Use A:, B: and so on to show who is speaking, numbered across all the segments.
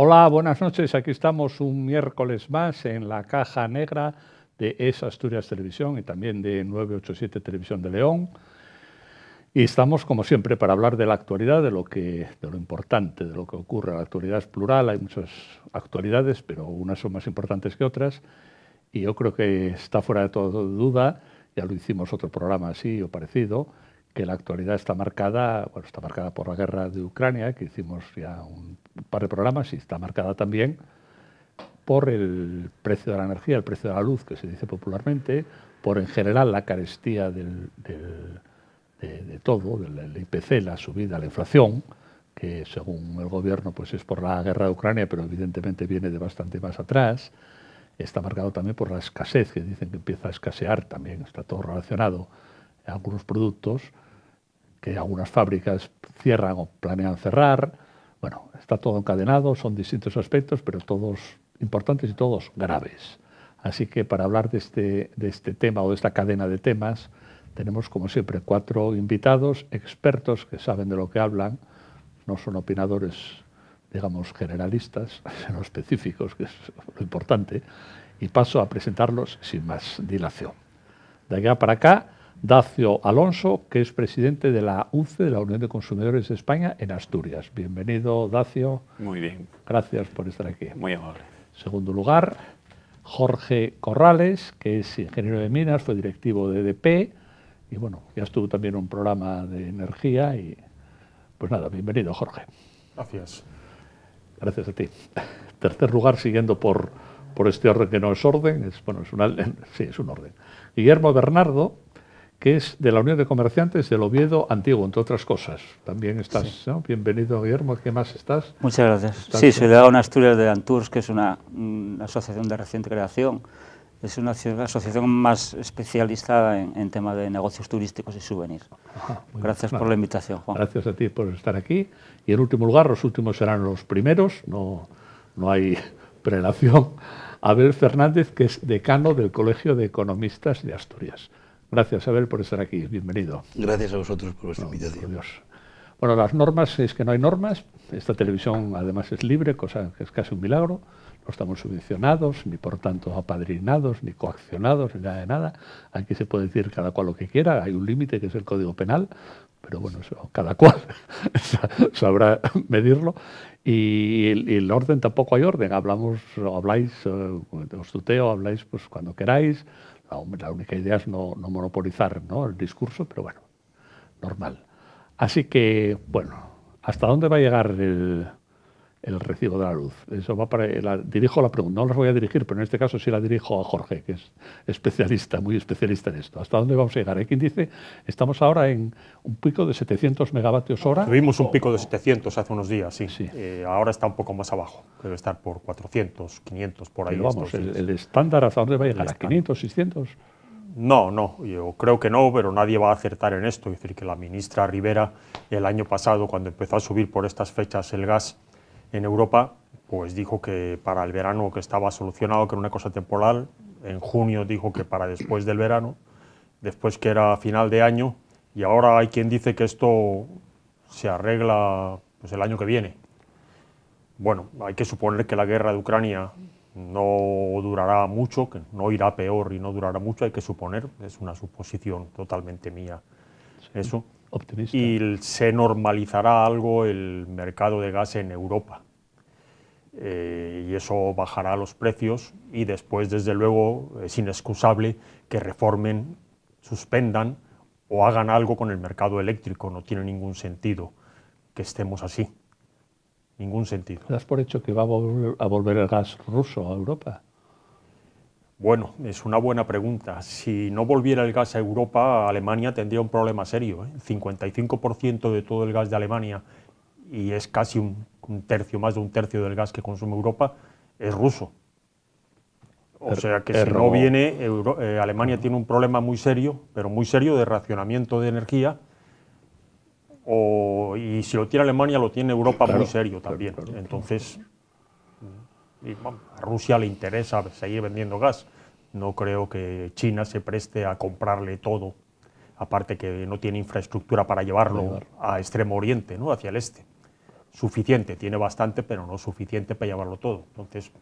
A: Hola, buenas noches. Aquí estamos un miércoles más en la caja negra de Es Asturias Televisión y también de 987 Televisión de León. Y estamos, como siempre, para hablar de la actualidad, de lo importante, de lo que ocurre. La actualidad es plural, hay muchas actualidades, pero unas son más importantes que otras. Y yo creo que está fuera de toda duda, ya lo hicimos otro programa así o parecido, que la actualidad está marcada por la guerra de Ucrania, que hicimos ya un par de programas, y está marcada también por el precio de la energía, el precio de la luz, que se dice popularmente, por en general la carestía de todo, del IPC, la subida, la inflación, que según el gobierno pues es por la guerra de Ucrania, pero evidentemente viene de bastante más atrás. Está marcado también por la escasez, que dicen que empieza a escasear también, está todo relacionado en algunos productos, que algunas fábricas cierran o planean cerrar. Bueno, está todo encadenado, son distintos aspectos, pero todos importantes y todos graves. Así que para hablar de este tema o de esta cadena de temas, tenemos como siempre 4 invitados, expertos que saben de lo que hablan, no son opinadores, digamos, generalistas, sino específicos, que es lo importante, y paso a presentarlos sin más dilación. De allá para acá, Dacio Alonso, que es presidente de la UCE, de la Unión de Consumidores de España, en Asturias. Bienvenido, Dacio.
B: Muy bien.
A: Gracias por estar aquí.
B: Muy amable.
A: Segundo lugar, Jorge Corrales, que es ingeniero de minas, fue directivo de EDP, y bueno, ya estuvo también en un programa de energía, y pues nada, bienvenido, Jorge.
C: Gracias.
A: Gracias a ti. Tercer lugar, siguiendo por este orden que no es orden, es un orden. Guillermo Bernardo, que es de la Unión de Comerciantes del Oviedo Antiguo, entre otras cosas. También estás, sí. ¿No? Bienvenido, Guillermo. ¿Qué más estás?
D: Muchas gracias. Sí, soy delegado en Asturias de Antours, que es una asociación de reciente creación. Es una asociación más especializada en tema de negocios turísticos y souvenirs. Gracias por la invitación, Juan.
A: Gracias a ti por estar aquí. Y en último lugar, los últimos serán los primeros, no hay prelación. Abel Fernández, que es decano del Colegio de Economistas de Asturias. Gracias, Abel, por estar aquí. Bienvenido.
E: Gracias a vosotros por vuestra invitación.
A: Por Dios. Bueno, las normas es que no hay normas. Esta televisión, además, es libre, cosa que es casi un milagro. No estamos subvencionados, ni por tanto apadrinados, ni coaccionados, ni nada de nada. Aquí se puede decir cada cual lo que quiera. Hay un límite, que es el Código Penal, pero bueno, eso, cada cual sabrá medirlo. Y el orden, tampoco hay orden. Habláis, os tuteo, habláis pues cuando queráis. La única idea es no monopolizar, ¿no?, el discurso, pero bueno, normal. Así que, bueno, ¿hasta dónde va a llegar el recibo de la luz? Eso va dirijo la pregunta, no las voy a dirigir, pero en este caso sí la dirijo a Jorge, que es especialista, muy especialista en esto. ¿Hasta dónde vamos a llegar? Hay quien dice, estamos ahora en un pico de 700 megavatios hora.
C: Tuvimos un pico de 700 hace unos días, sí.
A: Sí.
C: Ahora está un poco más abajo, debe estar por 400, 500, por ahí.
A: Pero vamos, el estándar, ¿hasta dónde va a llegar? ¿A 500, 600?
C: No, yo creo que no, pero nadie va a acertar en esto. Es decir, que la ministra Rivera, el año pasado, cuando empezó a subir por estas fechas el gas en Europa, pues dijo que para el verano que estaba solucionado, que era una cosa temporal. En junio dijo que para después del verano, después que era final de año, y ahora hay quien dice que esto se arregla pues el año que viene. Bueno, hay que suponer que la guerra de Ucrania no durará mucho, que no irá peor y no durará mucho, hay que suponer, es una suposición totalmente mía, eso.
A: Optimista.
C: Y se normalizará algo el mercado de gas en Europa. Y eso bajará los precios y después, desde luego, es inexcusable que reformen, suspendan o hagan algo con el mercado eléctrico. No tiene ningún sentido que estemos así. Ningún sentido.
A: ¿Das por hecho que va a volver el gas ruso a Europa?
C: Bueno, es una buena pregunta. Si no volviera el gas a Europa, Alemania tendría un problema serio. El 55% de todo el gas de Alemania, y es casi un tercio, más de un tercio del gas que consume Europa, es ruso. O sea que si no viene, Alemania tiene un problema muy serio, pero muy serio, de racionamiento de energía. Y si lo tiene Alemania, lo tiene Europa, claro, muy serio también. Claro. Entonces, a Rusia le interesa seguir vendiendo gas. No creo que China se preste a comprarle todo, aparte que no tiene infraestructura para llevarlo a Extremo Oriente, ¿no?, hacia el este. suficiente, tiene bastante, pero no suficiente para llevarlo todo. Entonces,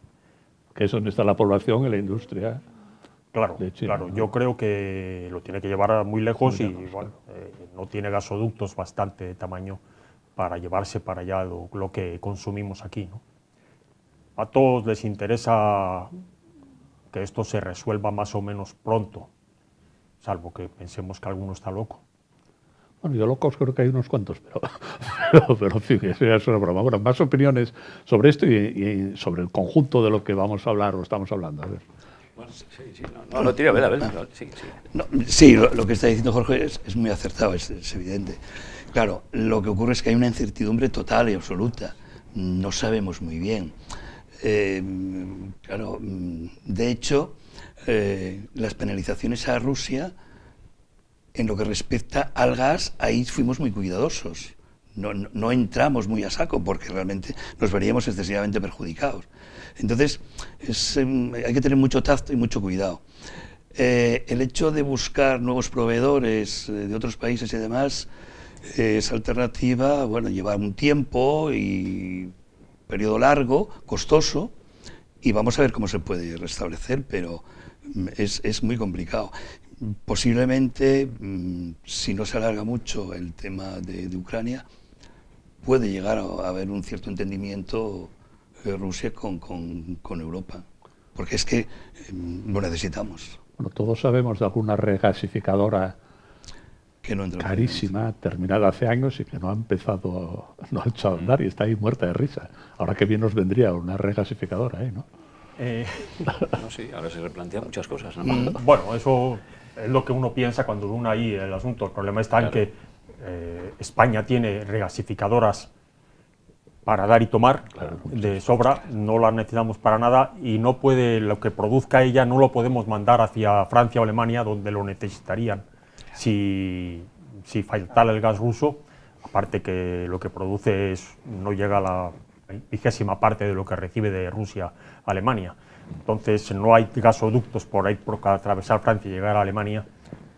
A: que es donde está la población y la industria.
C: Claro,
A: de China,
C: claro.
A: ¿no?
C: Yo creo que lo tiene que llevar muy lejos,
A: Muy
C: y
A: lejos,
C: bueno, no tiene gasoductos bastante de tamaño para llevarse para allá lo que consumimos aquí, ¿no? A todos les interesa que esto se resuelva más o menos pronto, salvo que pensemos que alguno está loco.
A: Bueno, yo locos creo que hay unos cuantos, pero en fin, eso ya es una broma. Bueno, más opiniones sobre esto y sobre el conjunto de lo que vamos a hablar o estamos hablando. A ver.
E: Bueno, sí, no, tira, a ver, sí.
B: No, sí, lo que está diciendo Jorge es muy acertado, es evidente. Claro, lo que ocurre es que hay una incertidumbre total y absoluta. No sabemos muy bien. Claro, de hecho, las penalizaciones a Rusia, en lo que respecta al gas, ahí fuimos muy cuidadosos. No entramos muy a saco porque realmente nos veríamos excesivamente perjudicados. Entonces, hay que tener mucho tacto y mucho cuidado. El hecho de buscar nuevos proveedores de otros países y demás, esa alternativa, bueno, lleva un tiempo y periodo largo, costoso, y vamos a ver cómo se puede restablecer, pero es muy complicado. Posiblemente, si no se alarga mucho el tema de Ucrania, puede llegar a haber un cierto entendimiento Rusia con Europa, porque es que lo necesitamos.
A: Bueno, todos sabemos de alguna regasificadora
B: Que no entra
A: carísima, terminada hace años y que no ha echado a andar y está ahí muerta de risa. Ahora que bien nos vendría una regasificadora, ¿no?
E: No, sí, ahora se replantean muchas cosas, ¿no?
C: Bueno, eso es lo que uno piensa cuando uno ahí el asunto. El problema está en que España tiene regasificadoras para dar y tomar de sobra, no las necesitamos para nada, y no puede, lo que produzca ella no lo podemos mandar hacia Francia o Alemania, donde lo necesitarían si faltara el gas ruso, aparte que lo que produce no llega a la 20ª parte de lo que recibe de Rusia a Alemania. Entonces no hay gasoductos por ahí por atravesar Francia y llegar a Alemania.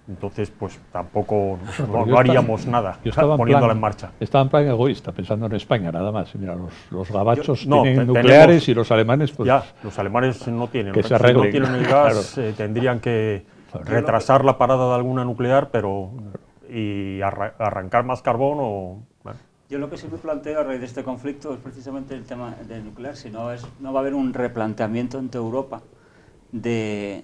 C: Entonces, pues tampoco no haríamos nada poniéndola en marcha.
A: Estaba en plan egoísta, pensando en España, nada más. Mira, los gabachos
C: no,
A: tienen nucleares y los alemanes, pues...
C: Ya, los alemanes no tienen.
A: Que
C: si
A: se arreglen.
C: no tienen el gas, tendrían que retrasar la parada de alguna nuclear, y arrancar más carbón o... Bueno.
D: Yo lo que sí me planteo a raíz de este conflicto es precisamente el tema del nuclear, si no va a haber un replanteamiento en toda Europa de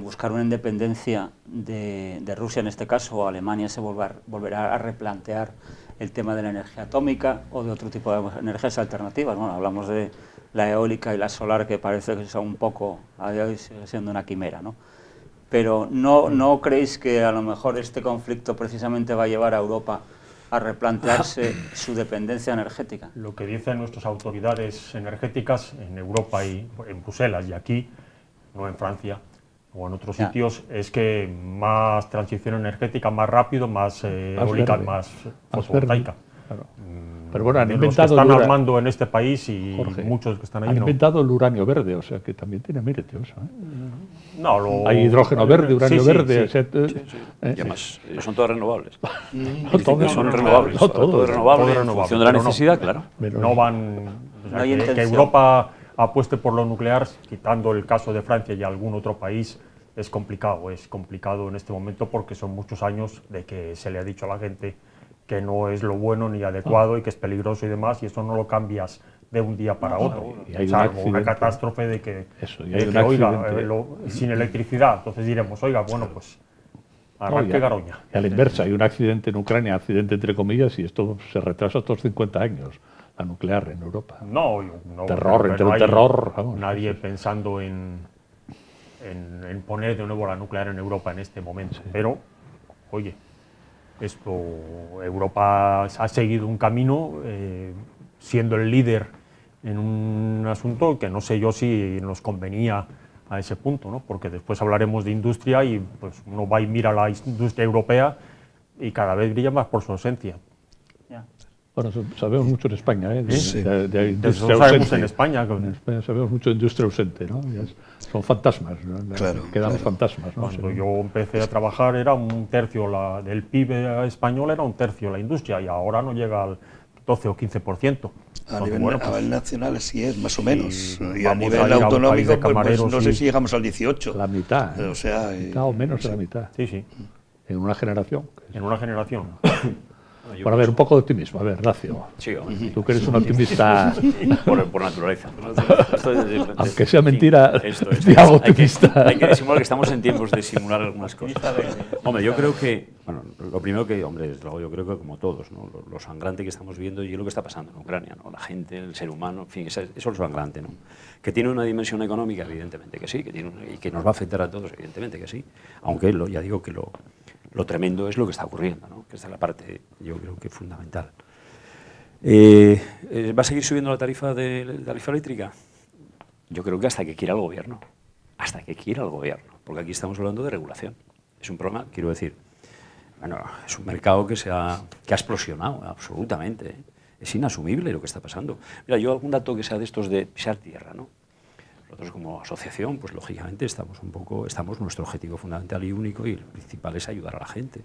D: buscar una independencia de Rusia en este caso, o Alemania se volverá a replantear el tema de la energía atómica o de otro tipo de energías alternativas. Bueno, hablamos de la eólica y la solar, que parece que son un poco, a día de hoy sigue siendo una quimera, ¿no? Pero ¿no creéis que a lo mejor este conflicto precisamente va a llevar a Europa a replantearse su dependencia energética?
C: Lo que dicen nuestras autoridades energéticas en Europa y en Bruselas y aquí, no en Francia o en otros sitios, es que más transición energética, más rápido, más eólica, más fotovoltaica.
A: Claro. Pero bueno, han
C: los
A: inventado
C: que están armando en este país y
A: Jorge,
C: muchos que están ahí
A: han inventado el uranio verde, o sea que también tiene mérito eso,
C: No,
A: hay hidrógeno verde, uranio verde,
E: sí. Y además, son todos renovables.
A: Todos
E: son renovables.
A: Todo
E: es renovable, en función de la necesidad, claro.
C: No van... O sea, que Europa apueste por lo nuclear, quitando el caso de Francia y algún otro país, es complicado en este momento, porque son muchos años de que se le ha dicho a la gente que no es lo bueno ni adecuado y que es peligroso y demás, y eso no lo cambias de un día para otro, salvo una catástrofe de que oiga, sin electricidad, entonces diremos, oiga, bueno, pues arranque Garoña.
A: Y a la inversa, hay un accidente en Ucrania, accidente entre comillas, y esto se retrasa otros 50 años, la nuclear en Europa.
C: No,
A: terror, entre un terror, vamos.
C: Nadie pensando en poner de nuevo la nuclear en Europa en este momento, pero, oye, Europa ha seguido un camino siendo el líder en un asunto que no sé yo si nos convenía a ese punto, ¿no? Porque después hablaremos de industria y pues uno va y mira la industria europea y cada vez brilla más por su ausencia.
A: Bueno, sabemos mucho en España, de
C: Eso
A: industria
C: sabemos
A: ausente.
C: en España.
A: En España sabemos mucho de industria ausente, ¿no? Son fantasmas, ¿no?
B: Claro,
A: Quedamos fantasmas, ¿no?
C: Cuando yo empecé a trabajar era un tercio del PIB español, era un tercio la industria, y ahora no llega 12 o 15%.
B: A
C: Entonces,
B: nivel nacional sí es, más o menos. Y a
C: vamos
B: nivel
C: a ir a un país
B: autonómico,
C: de
B: pues
C: camareros
B: no sé
C: y-
B: si llegamos al 18.
A: La mitad.
B: O sea,
A: mitad o menos de la mitad.
C: Sí, sí,
A: En una generación.
C: en una generación.
A: Bueno, a ver, un poco de optimismo. A ver, Racio.
E: Sí, hombre.
A: Tú que eres un optimista,
E: Por naturaleza.
A: aunque sea mentira,
E: Esto
A: te hago optimista.
E: Hay que disimular que estamos en tiempos de simular algunas cosas. Hombre, yo creo que, bueno, lo primero que, hombre, desde luego yo creo que como todos, ¿no? Lo sangrante que estamos viendo y lo que está pasando en Ucrania, ¿no? La gente, el ser humano, en fin, eso es lo sangrante, ¿no? Que tiene una dimensión económica, evidentemente que sí, y que nos va a afectar a todos, evidentemente que sí, aunque ya digo que lo tremendo es lo que está ocurriendo, ¿no? Que esta es la parte, yo creo que fundamental. ¿Va a seguir subiendo la tarifa eléctrica? Yo creo que hasta que quiera el gobierno. Hasta que quiera el gobierno. Porque aquí estamos hablando de regulación. Es un problema, quiero decir, bueno, es un mercado que ha explosionado absolutamente, ¿eh? Es inasumible lo que está pasando. Mira, yo algún dato que sea de estos de pisar tierra, ¿no? Nosotros como asociación, pues lógicamente estamos nuestro objetivo fundamental y único y el principal es ayudar a la gente.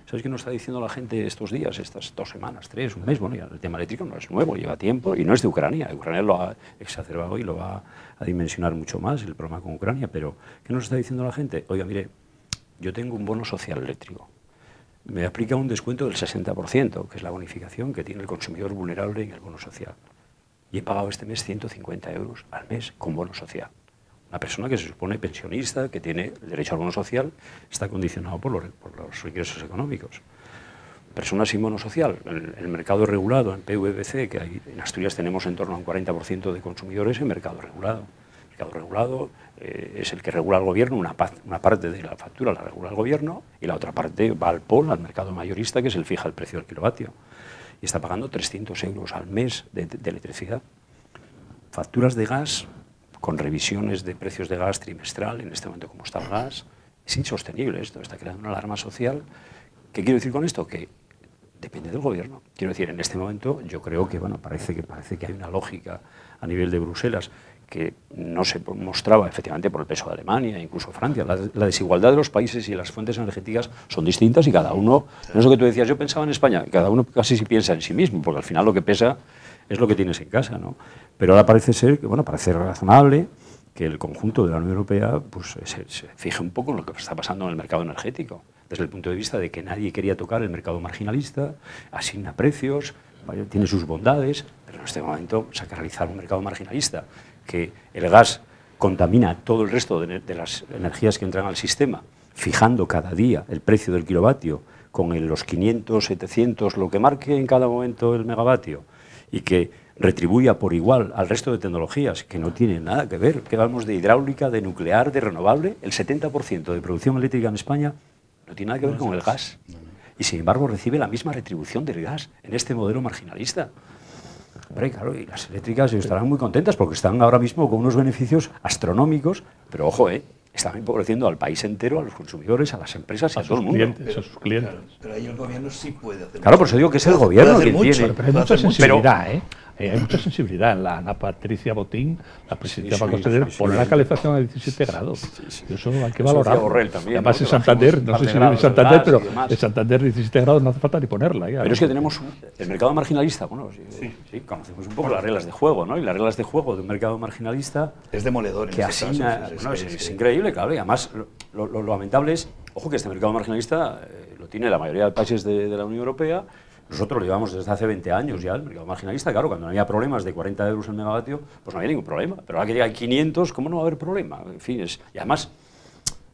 E: ¿Sabes qué nos está diciendo la gente estos días, estas 2 semanas, 3, un mes? Bueno, ya el tema eléctrico no es nuevo, lleva tiempo y no es de Ucrania. Ucrania lo ha exacerbado y lo va a dimensionar mucho más el problema con Ucrania. Pero, ¿qué nos está diciendo la gente? Oiga, mire, yo tengo un bono social eléctrico. Me aplica un descuento del 60%, que es la bonificación que tiene el consumidor vulnerable en el bono social. Y he pagado este mes 150 euros al mes con bono social. Una persona que se supone pensionista, que tiene el derecho al bono social, está condicionado por los ingresos económicos. Personas sin bono social, el mercado regulado en PVBC, que en Asturias tenemos en torno a un 40% de consumidores en mercado regulado. El mercado regulado es el que regula el gobierno, una parte de la factura la regula el gobierno y la otra parte va al POL, al mercado mayorista, que es el fija el precio del kilovatio. Y está pagando 300 euros al mes de electricidad. Facturas de gas con revisiones de precios de gas trimestral, en este momento como está el gas, es insostenible esto, está creando una alarma social. ¿Qué quiero decir con esto? Que depende del gobierno. Quiero decir, en este momento yo creo que, bueno, parece que hay una lógica a nivel de Bruselas que no se mostraba efectivamente por el peso de Alemania, incluso Francia. La desigualdad de los países y las fuentes energéticas son distintas y cada uno, no es lo que tú decías, yo pensaba en España, cada uno casi sí piensa en sí mismo, porque al final lo que pesa es lo que tienes en casa, ¿no? Pero ahora parece ser que, bueno, parece razonable que el conjunto de la Unión Europea pues, se fije un poco en lo que está pasando en el mercado energético, desde el punto de vista de que nadie quería tocar el mercado marginalista, asigna precios, vaya, tiene sus bondades, pero en este momento sacralizar un mercado marginalista, que el gas contamina todo el resto de las energías que entran al sistema, fijando cada día el precio del kilovatio con los 500, 700, lo que marque en cada momento el megavatio, y que retribuya por igual al resto de tecnologías que no tienen nada que ver, que hablamos de hidráulica, de nuclear, de renovable, el 70% de producción eléctrica en España no tiene nada que ver con el gas. Y sin embargo recibe la misma retribución del gas en este modelo marginalista. Hombre, claro, y las eléctricas estarán muy contentas porque están ahora mismo con unos beneficios astronómicos, pero ojo, están empobreciendo al país entero, a los consumidores, a las empresas y a todo el mundo.
A: A sus clientes.
B: Pero ahí el gobierno sí puede hacer.
E: Claro, por eso digo que es el gobierno quien tiene.
A: Pero hay mucha sensibilidad, hay mucha sensibilidad. Ana Patricia Botín, la presidenta del Banco Central, pone la calefacción a 17 grados. Y eso hay que valorar. Además en Santander, no sé si vive en Santander, pero en Santander 17 grados no hace falta ni ponerla.
E: Pero es que tenemos el mercado marginalista, bueno, sí, conocemos un poco las reglas de juego, ¿no? Y las reglas de juego de un mercado marginalista
B: es demoledor.
E: Que asigna, es increíble, claro, y además lo lamentable es, ojo, que este mercado marginalista lo tiene la mayoría de países de la Unión Europea. Nosotros lo llevamos desde hace 20 años ya, el mercado marginalista. Claro, cuando no había problemas de 40 euros el megavatio, pues no había ningún problema. Pero ahora que llega a 500, ¿cómo no va a haber problema? En fin, y además,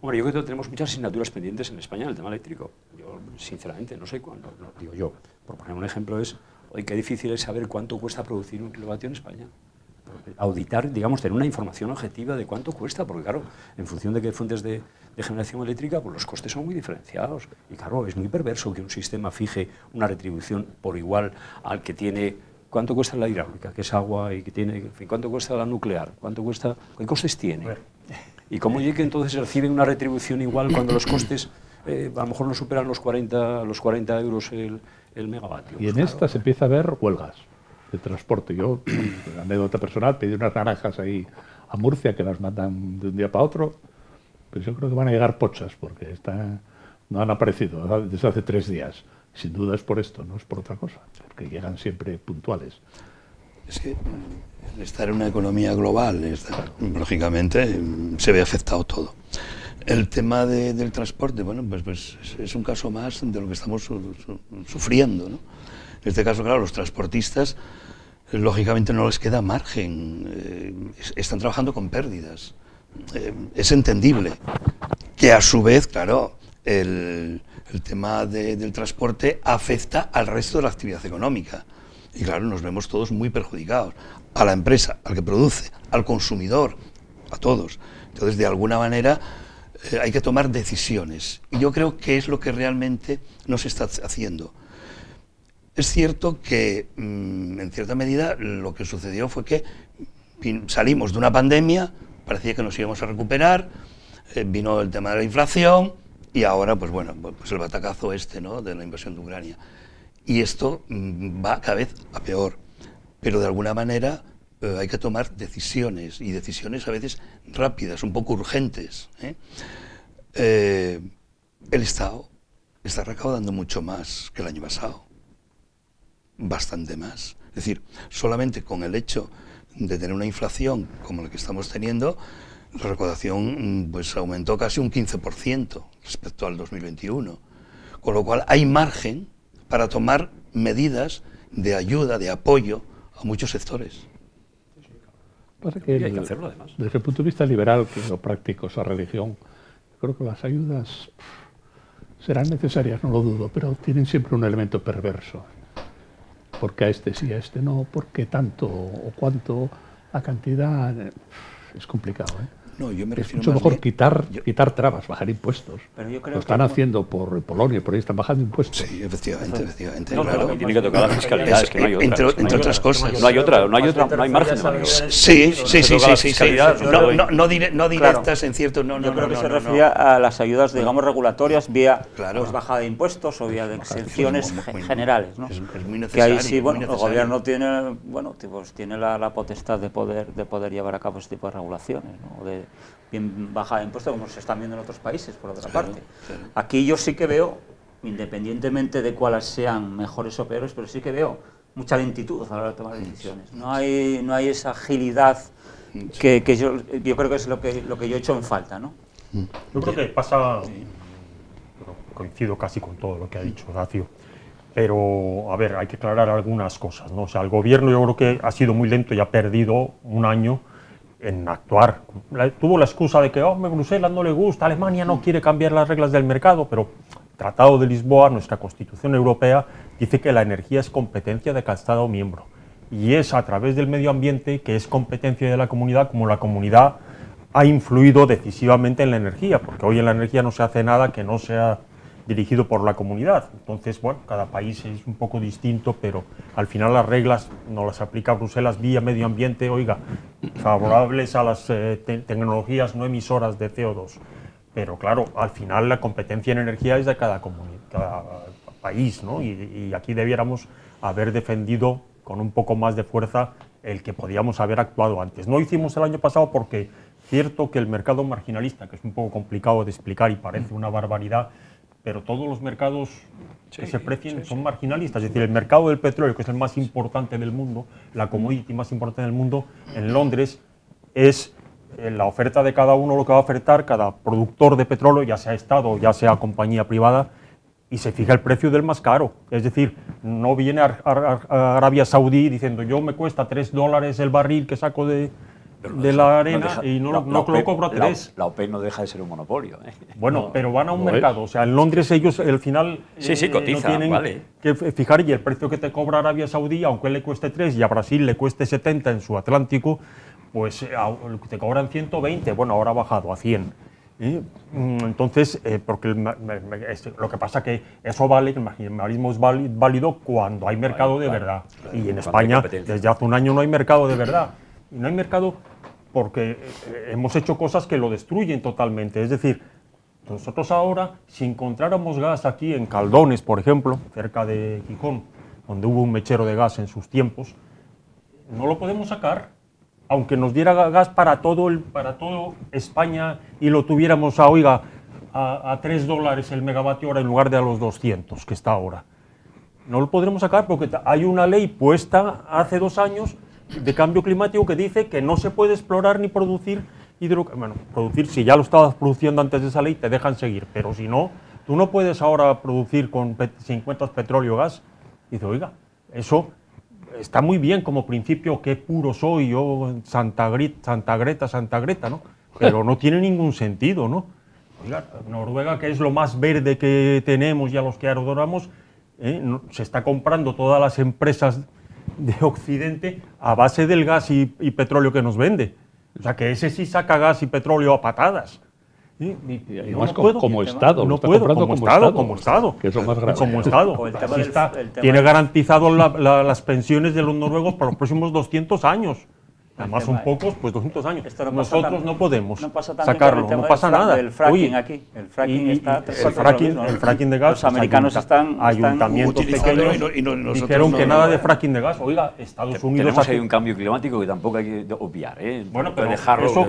E: hombre, yo creo que tenemos muchas asignaturas pendientes en España en el tema eléctrico. Yo, sinceramente, no sé cuándo, digo yo, por poner un ejemplo, hoy qué difícil es saber cuánto cuesta producir un kilovatio en España. Auditar, digamos, tener una información objetiva de cuánto cuesta, porque claro, en función de qué fuentes de generación eléctrica, pues los costes son muy diferenciados. Y claro, es muy perverso que un sistema fije una retribución por igual al que tiene, cuánto cuesta la hidráulica, que es agua, y que tiene, en fin, cuánto cuesta la nuclear, cuánto cuesta, qué costes tiene. Y cómo llegue entonces reciben una retribución igual cuando los costes a lo mejor no superan los 40 euros el megavatio.
A: Y en esta se empieza a ver huelgas de transporte. Yo, anécdota personal, pedí unas naranjas ahí a Murcia que las mandan de un día para otro, pero yo creo que van a llegar pochas porque no han aparecido desde hace 3 días. Sin duda es por esto, no es por otra cosa, porque llegan siempre puntuales.
B: Es que el estar en una economía global, lógicamente, se ve afectado todo. El tema del transporte, bueno, pues es un caso más de lo que estamos sufriendo, ¿no? En este caso, claro, los transportistas, lógicamente no les queda margen, están trabajando con pérdidas. Es entendible que a su vez, claro, el tema del transporte afecta al resto de la actividad económica. Y claro, nos vemos todos muy perjudicados. A la empresa, al que produce, al consumidor, a todos. Entonces, de alguna manera, hay que tomar decisiones. Y yo creo que es lo que realmente no se está haciendo. Es cierto que, en cierta medida, lo que sucedió fue que salimos de una pandemia, parecía que nos íbamos a recuperar, vino el tema de la inflación y ahora, pues bueno, pues el batacazo ¿no?, de la invasión de Ucrania. Y esto va cada vez a peor, pero de alguna manera hay que tomar decisiones, y decisiones a veces rápidas, un poco urgentes. El Estado está recaudando mucho más que el año pasado, bastante más. Es decir, solamente con el hecho de tener una inflación como la que estamos teniendo, la recaudación pues aumentó casi un 15% respecto al 2021, con lo cual hay margen para tomar medidas de ayuda, de apoyo a muchos sectores.
A: Pasa que
E: hay que hacerlo, además.
A: Desde el punto de vista liberal, que es lo práctico, esa religión, creo que las ayudas serán necesarias, no lo dudo, pero tienen siempre un elemento perverso. Porque a este sí, a este no, porque tanto o cuánto, la cantidad, es complicado, ¿eh?
B: No, yo me
A: es
B: refiero
A: mucho
B: más
A: mejor
B: bien,
A: quitar trabas, bajar impuestos.
D: Pero yo creo
A: lo están haciendo por Polonia, por ahí están bajando impuestos.
B: Sí, efectivamente,
E: No,
B: claro.
E: tiene que tocar la fiscalidad, es que no hay otra.
B: Entre otras cosas.
E: No hay otra, no hay margen de maniobra.
B: Sí. No directas,
D: claro.
B: En cierto,
D: Yo creo que se refería a las ayudas, digamos, regulatorias vía pues, bajada de impuestos o vía de exenciones generales, ¿no?
B: Es muy necesario.
D: Que ahí sí, bueno, el gobierno tiene, bueno, pues, tiene la potestad de poder llevar a cabo ese tipo de regulaciones, ¿no? De bien bajada de impuestos, como se están viendo en otros países, por otra parte. Claro. Aquí yo sí que veo, independientemente de cuáles sean mejores o peores, pero sí que veo mucha lentitud a la hora de tomar decisiones. No hay esa agilidad que yo creo que es lo que yo he hecho en falta, ¿no?
C: Yo creo que pasa, coincido casi con todo lo que ha dicho Horacio, pero a ver, hay que aclarar algunas cosas, ¿no? O sea, el gobierno yo creo que ha sido muy lento y ha perdido un año en actuar. Tuvo la excusa de que Bruselas no le gusta, Alemania no quiere cambiar las reglas del mercado, pero el Tratado de Lisboa, nuestra Constitución Europea, dice que la energía es competencia de cada Estado miembro. Y es a través del medio ambiente, que es competencia de la comunidad, como la comunidad ha influido decisivamente en la energía, porque hoy en la energía no se hace nada que no sea dirigido por la comunidad. Entonces, bueno, cada país es un poco distinto, pero al final las reglas no las aplica Bruselas vía medio ambiente, oiga, favorables a las tecnologías no emisoras de CO2. Pero claro, al final la competencia en energía es de cada país, ¿no? Y aquí debiéramos haber defendido con un poco más de fuerza el que podíamos haber actuado antes. No lo hicimos el año pasado porque cierto que el mercado marginalista, que es un poco complicado de explicar y parece una barbaridad, pero todos los mercados que se precien son marginalistas. Es decir, el mercado del petróleo, que es el más importante del mundo, la commodity más importante del mundo, en Londres es la oferta de cada uno, lo que va a ofertar cada productor de petróleo, ya sea Estado, ya sea compañía privada, y se fija el precio del más caro. Es decir, no viene a Arabia Saudí diciendo yo me cuesta $3 el barril que saco de la arena y no lo cobro a 3.
E: La OPEP no deja de ser un monopolio.
C: Bueno, no, pero van a un mercado. O sea, en Londres ellos al final
E: cotizan,
C: no tienen que fijar, y el precio que te cobra Arabia Saudí, aunque le cueste 3 y a Brasil le cueste 70 en su Atlántico, pues te cobran 120. Bueno, ahora ha bajado a 100. Entonces, porque lo que pasa que eso vale, el marginalismo es válido cuando hay mercado de verdad. Y en España, desde hace un año no hay mercado de verdad. Y no hay mercado porque hemos hecho cosas que lo destruyen totalmente. Es decir, nosotros ahora, si encontráramos gas aquí en Caldones, por ejemplo, cerca de Gijón, donde hubo un mechero de gas en sus tiempos, no lo podemos sacar, aunque nos diera gas para todo España y lo tuviéramos a $3 el megavatio hora en lugar de a los 200 que está ahora. no lo podremos sacar porque hay una ley puesta hace 2 años de cambio climático que dice que no se puede explorar ni producir bueno, producir, si ya lo estabas produciendo antes de esa ley, te dejan seguir, pero si no, tú no puedes ahora producir si encuentras petróleo o gas. Y dice, oiga, eso está muy bien como principio, qué puro soy yo, Santa Greta, ¿no? Pero no tiene ningún sentido, ¿no? Oiga, Noruega, que es lo más verde que tenemos y a los que adoramos, se está comprando todas las empresas de Occidente a base del gas y petróleo que nos vende. O sea, que ese sí saca gas y petróleo a patadas.
A: Y además como Estado,
C: no puedo, como Estado,
A: que es lo más grave.
C: Como Estado. Tiene garantizado las pensiones de los noruegos para los próximos 200 años. Además son pocos, pues 200 años. Nosotros no podemos sacarlo, no pasa nada.
D: El fracking aquí, el fracking está...
C: El fracking de gas,
D: los americanos están
C: ayuntamientos pequeños dijeron que nada de fracking de gas. Oiga, Estados Unidos...
E: Tenemos ahí un cambio climático que tampoco hay que obviar, ¿eh?
C: Bueno, pero
E: dejarlo,
C: eso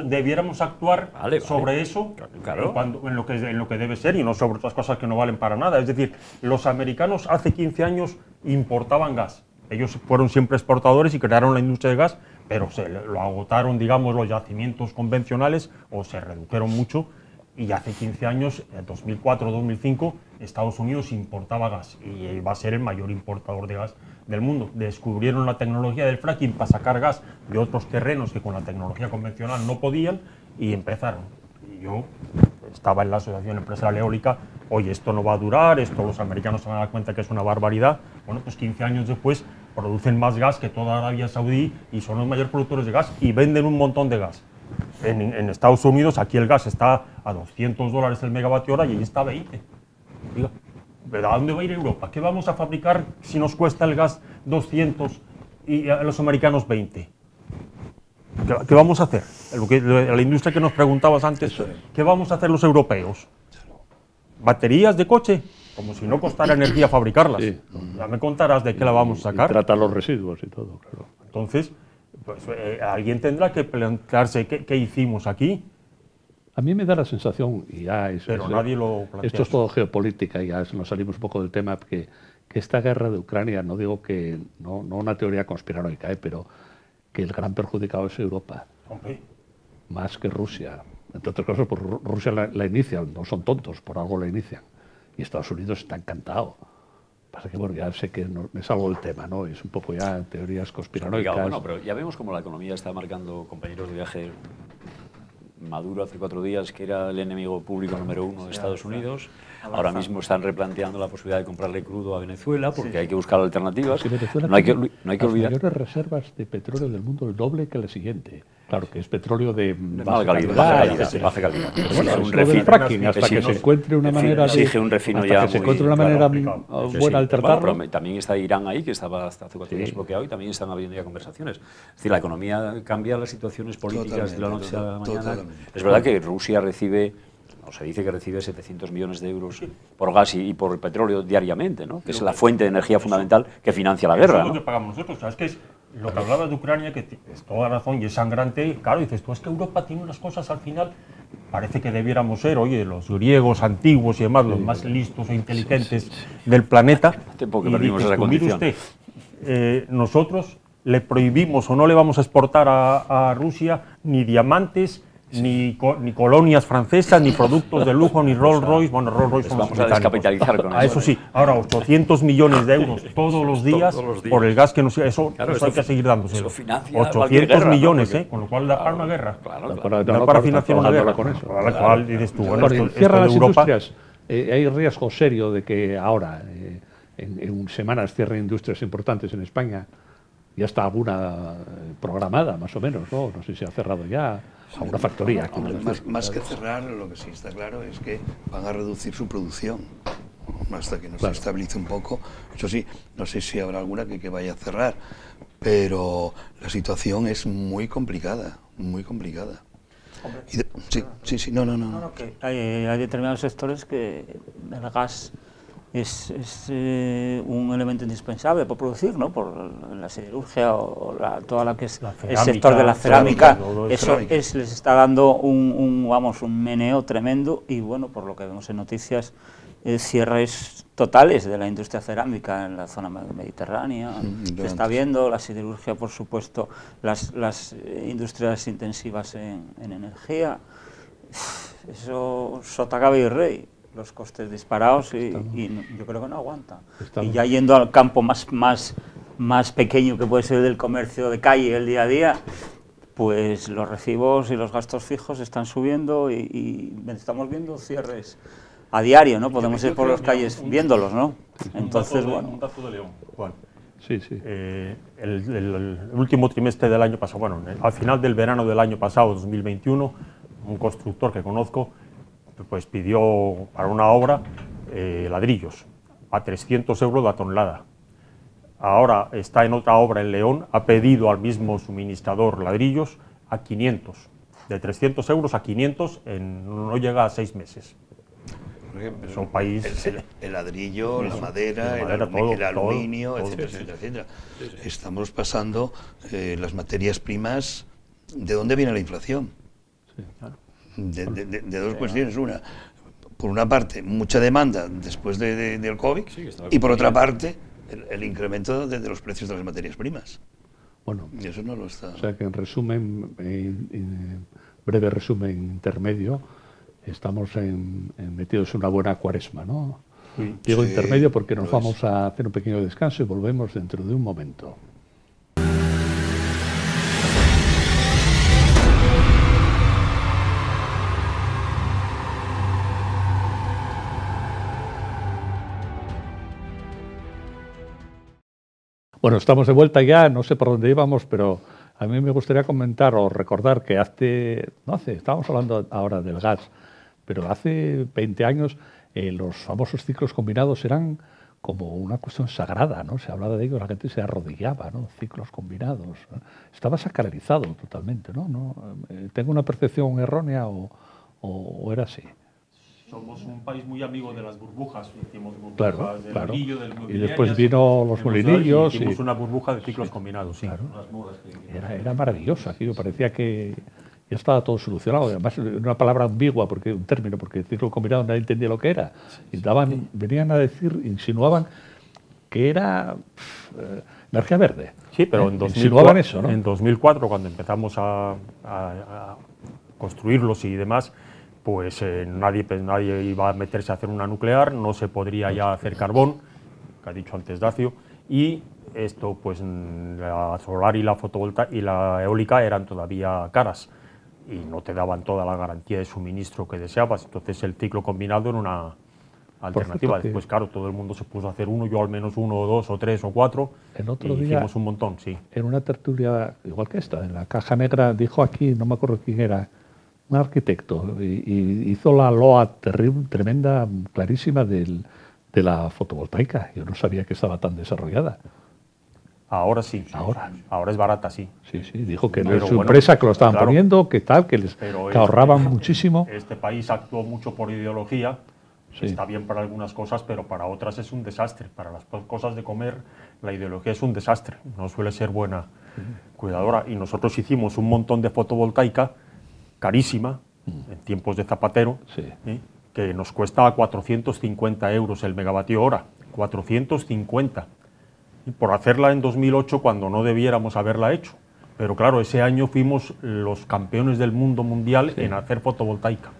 C: debiéramos actuar sobre eso
E: claro.
C: en lo que debe ser y no sobre otras cosas que no valen para nada. Es decir, los americanos hace 15 años importaban gas. Ellos fueron siempre exportadores y crearon la industria de gas, pero se lo agotaron, digamos, los yacimientos convencionales o se redujeron mucho. Y hace 15 años, en 2004-2005, Estados Unidos importaba gas y va a ser el mayor importador de gas del mundo. Descubrieron la tecnología del fracking para sacar gas de otros terrenos que con la tecnología convencional no podían y empezaron. Y yo estaba en la Asociación Empresarial Eólica, oye, esto no va a durar, esto los americanos se van a dar cuenta que es una barbaridad. Bueno, pues 15 años después producen más gas que toda Arabia Saudí y son los mayores productores de gas y venden un montón de gas. En Estados Unidos, aquí el gas está a $200 el megavatio hora y allí está a 20. Diga, ¿pero a dónde va a ir Europa? ¿Qué vamos a fabricar si nos cuesta el gas 200 y a los americanos 20? ¿Qué vamos a hacer? La industria que nos preguntabas antes, ¿qué vamos a hacer los europeos? ¿Baterías de coche? Como si no costara energía fabricarlas.
A: Sí.
C: Ya me contarás de qué la vamos a sacar.
A: Y tratar los residuos y todo, claro.
C: Entonces, pues, alguien tendrá que plantearse qué hicimos aquí.
A: A mí me da la sensación, y ya
C: pero nadie lo plantea.
A: Esto es todo geopolítica, y ya nos salimos un poco del tema, que esta guerra de Ucrania, no digo que, no una teoría conspiranoica, pero que el gran perjudicado es Europa.
C: Hombre.
A: Más que Rusia. Entre otras cosas, pues Rusia la inicia, no son tontos, por algo la inician. Y Estados Unidos está encantado. Pasa que, bueno, ya sé que no, me salgo del tema, ¿no? Es un poco ya teorías conspiranoicas.
E: Bueno, pero ya vemos cómo la economía está marcando, compañeros de viaje, Maduro hace 4 días, que era el enemigo público número 1 de Estados Unidos. Ahora mismo están replanteando la posibilidad de comprarle crudo a Venezuela porque hay que buscar alternativas.
A: Sí, Venezuela
E: no hay que olvidar.
A: Las mayores reservas de petróleo del mundo, el doble que la siguiente. Claro, que es petróleo de
E: baja calidad.
A: Pero bueno, es lo del fracking, hasta que se encuentre una manera
E: exige un refino ya
A: que se encuentre una manera buena al tratarlo.
E: Pero también está Irán ahí, que estaba hasta hace 4 días bloqueado, y también están habiendo ya conversaciones. Es decir, la economía cambia las situaciones políticas de la noche a la mañana. Es verdad que Rusia recibe, se dice que recibe 700 millones de euros por gas y por petróleo diariamente, ¿no? Que es la fuente de energía fundamental que financia la guerra.
C: Eso es lo que pagamos nosotros. ¿Sabes qué es? Lo que hablabas de Ucrania, que es toda razón y es sangrante, claro, dices tú, es que Europa tiene unas cosas al final, parece que debiéramos ser, oye, los griegos antiguos y demás, los más listos e inteligentes del planeta.
E: Tiempo que perdimos esa condición.
C: Mire usted, nosotros le prohibimos o no le vamos a exportar a Rusia ni diamantes, ni colonias francesas, ni productos de lujo, ni Rolls Royce. Bueno, Rolls Royce son
E: vamos a descapitalizar con eso.
C: Eso sí, ahora 800 millones de euros todos los días por el gas que nos... Eso hay que seguir dándoselo. 800 millones, con lo cual da para una guerra. Da para financiar una guerra.
A: Con eso.
C: Para la cual dices tú, bueno,
A: cierran las industrias. Hay riesgo serio de que ahora, en semanas, cierren industrias importantes en España. Ya está alguna programada, más o menos, ¿no? No sé si ha cerrado ya. A una factoría.
B: Más que cerrar, lo que sí está claro es que van a reducir su producción hasta que se estabilice un poco. Eso sí, no sé si habrá alguna que vaya a cerrar, pero la situación es muy complicada, muy complicada. Sí, no.
D: Que hay determinados sectores que el gas es un elemento indispensable por producir, ¿no? Por la siderurgia o toda la que es el sector de la cerámica. Eso les está dando un meneo tremendo y bueno, por lo que vemos en noticias, cierres totales de la industria cerámica en la zona mediterránea. Se está viendo la siderurgia, por supuesto, las industrias intensivas en energía. Eso sota, caballo y rey, los costes disparados y yo creo que no aguanta. Y ya yendo al campo más pequeño que puede ser del comercio de calle, el día a día, pues los recibos y los gastos fijos están subiendo y estamos viendo cierres a diario, ¿no? Podemos ir por las calles viéndolos, ¿no? Entonces, bueno.
C: Un dato de León, Juan.
A: Sí, sí.
C: El último trimestre del año pasado, bueno, al final del verano del año pasado, 2021, un constructor que conozco, pues pidió para una obra ladrillos a 300 euros la tonelada. Ahora está en otra obra en León, ha pedido al mismo suministrador ladrillos a 500. De 300 euros a 500 no llega a 6 meses.
B: Es
C: un país...
B: El ladrillo, la madera, el aluminio, etcétera, etcétera. Estamos pasando las materias primas. ¿De dónde viene la inflación?
A: Sí, claro.
B: De dos cuestiones. Una, por una parte, mucha demanda después del COVID, y por otra parte, el incremento de los precios de las materias primas.
A: Bueno,
B: y eso no lo está.
A: O sea que en resumen, en breve resumen intermedio, estamos metidos en una buena cuaresma, ¿no? Sí. Digo intermedio porque nos vamos a hacer un pequeño descanso y volvemos dentro de un momento. Bueno, estamos de vuelta ya, no sé por dónde íbamos, pero a mí me gustaría comentar o recordar que estábamos hablando ahora del gas, pero hace 20 años los famosos ciclos combinados eran como una cuestión sagrada, ¿no? Se hablaba de ello, la gente se arrodillaba, ¿no? Ciclos combinados, ¿no? Estaba sacralizado totalmente, ¿no? ¿Tengo una percepción errónea o era así?
C: Somos un país muy amigo de las burbujas, hicimos
A: claro.
C: burbujas del molinillo, del
A: y después vino los molinillos.
C: Hicimos una burbuja de ciclos combinados, sí.
A: Claro. Era maravilloso, aquello parecía que ya estaba todo solucionado. Además, una palabra ambigua, un término, porque el ciclo combinado nadie entendía lo que era. Y venían a decir, insinuaban que era energía verde.
C: Sí, pero
A: insinuaban eso, ¿no?
C: En 2004, cuando empezamos a construirlos y demás, pues nadie iba a meterse a hacer una nuclear, no se podría ya hacer carbón, que ha dicho antes Dacio, y esto, pues la solar y la fotovoltaica y la eólica eran todavía caras y no te daban toda la garantía de suministro que deseabas, entonces el ciclo combinado era una alternativa. Después, claro, todo el mundo se puso a hacer uno, yo al menos 1 o 2 o 3 o 4, y hicimos un montón, sí.
A: En una tertulia, igual que esta, en la Caja Negra, dijo aquí, no me acuerdo quién era, un arquitecto, y hizo la loa tremenda, clarísima de la fotovoltaica. Yo no sabía que estaba tan desarrollada.
C: Ahora sí. Ahora es barata, sí.
A: Sí, dijo que era su empresa que lo estaban poniendo, que tal, que ahorraban muchísimo.
C: Este país actuó mucho por ideología, está bien para algunas cosas, pero para otras es un desastre. Para las cosas de comer, la ideología es un desastre, no suele ser buena cuidadora. Y nosotros hicimos un montón de fotovoltaica, carísima, en tiempos de Zapatero, que nos cuesta 450 euros el megavatio hora, 450, y por hacerla en 2008 cuando no debiéramos haberla hecho. Pero claro, ese año fuimos los campeones del mundo mundial en hacer fotovoltaica,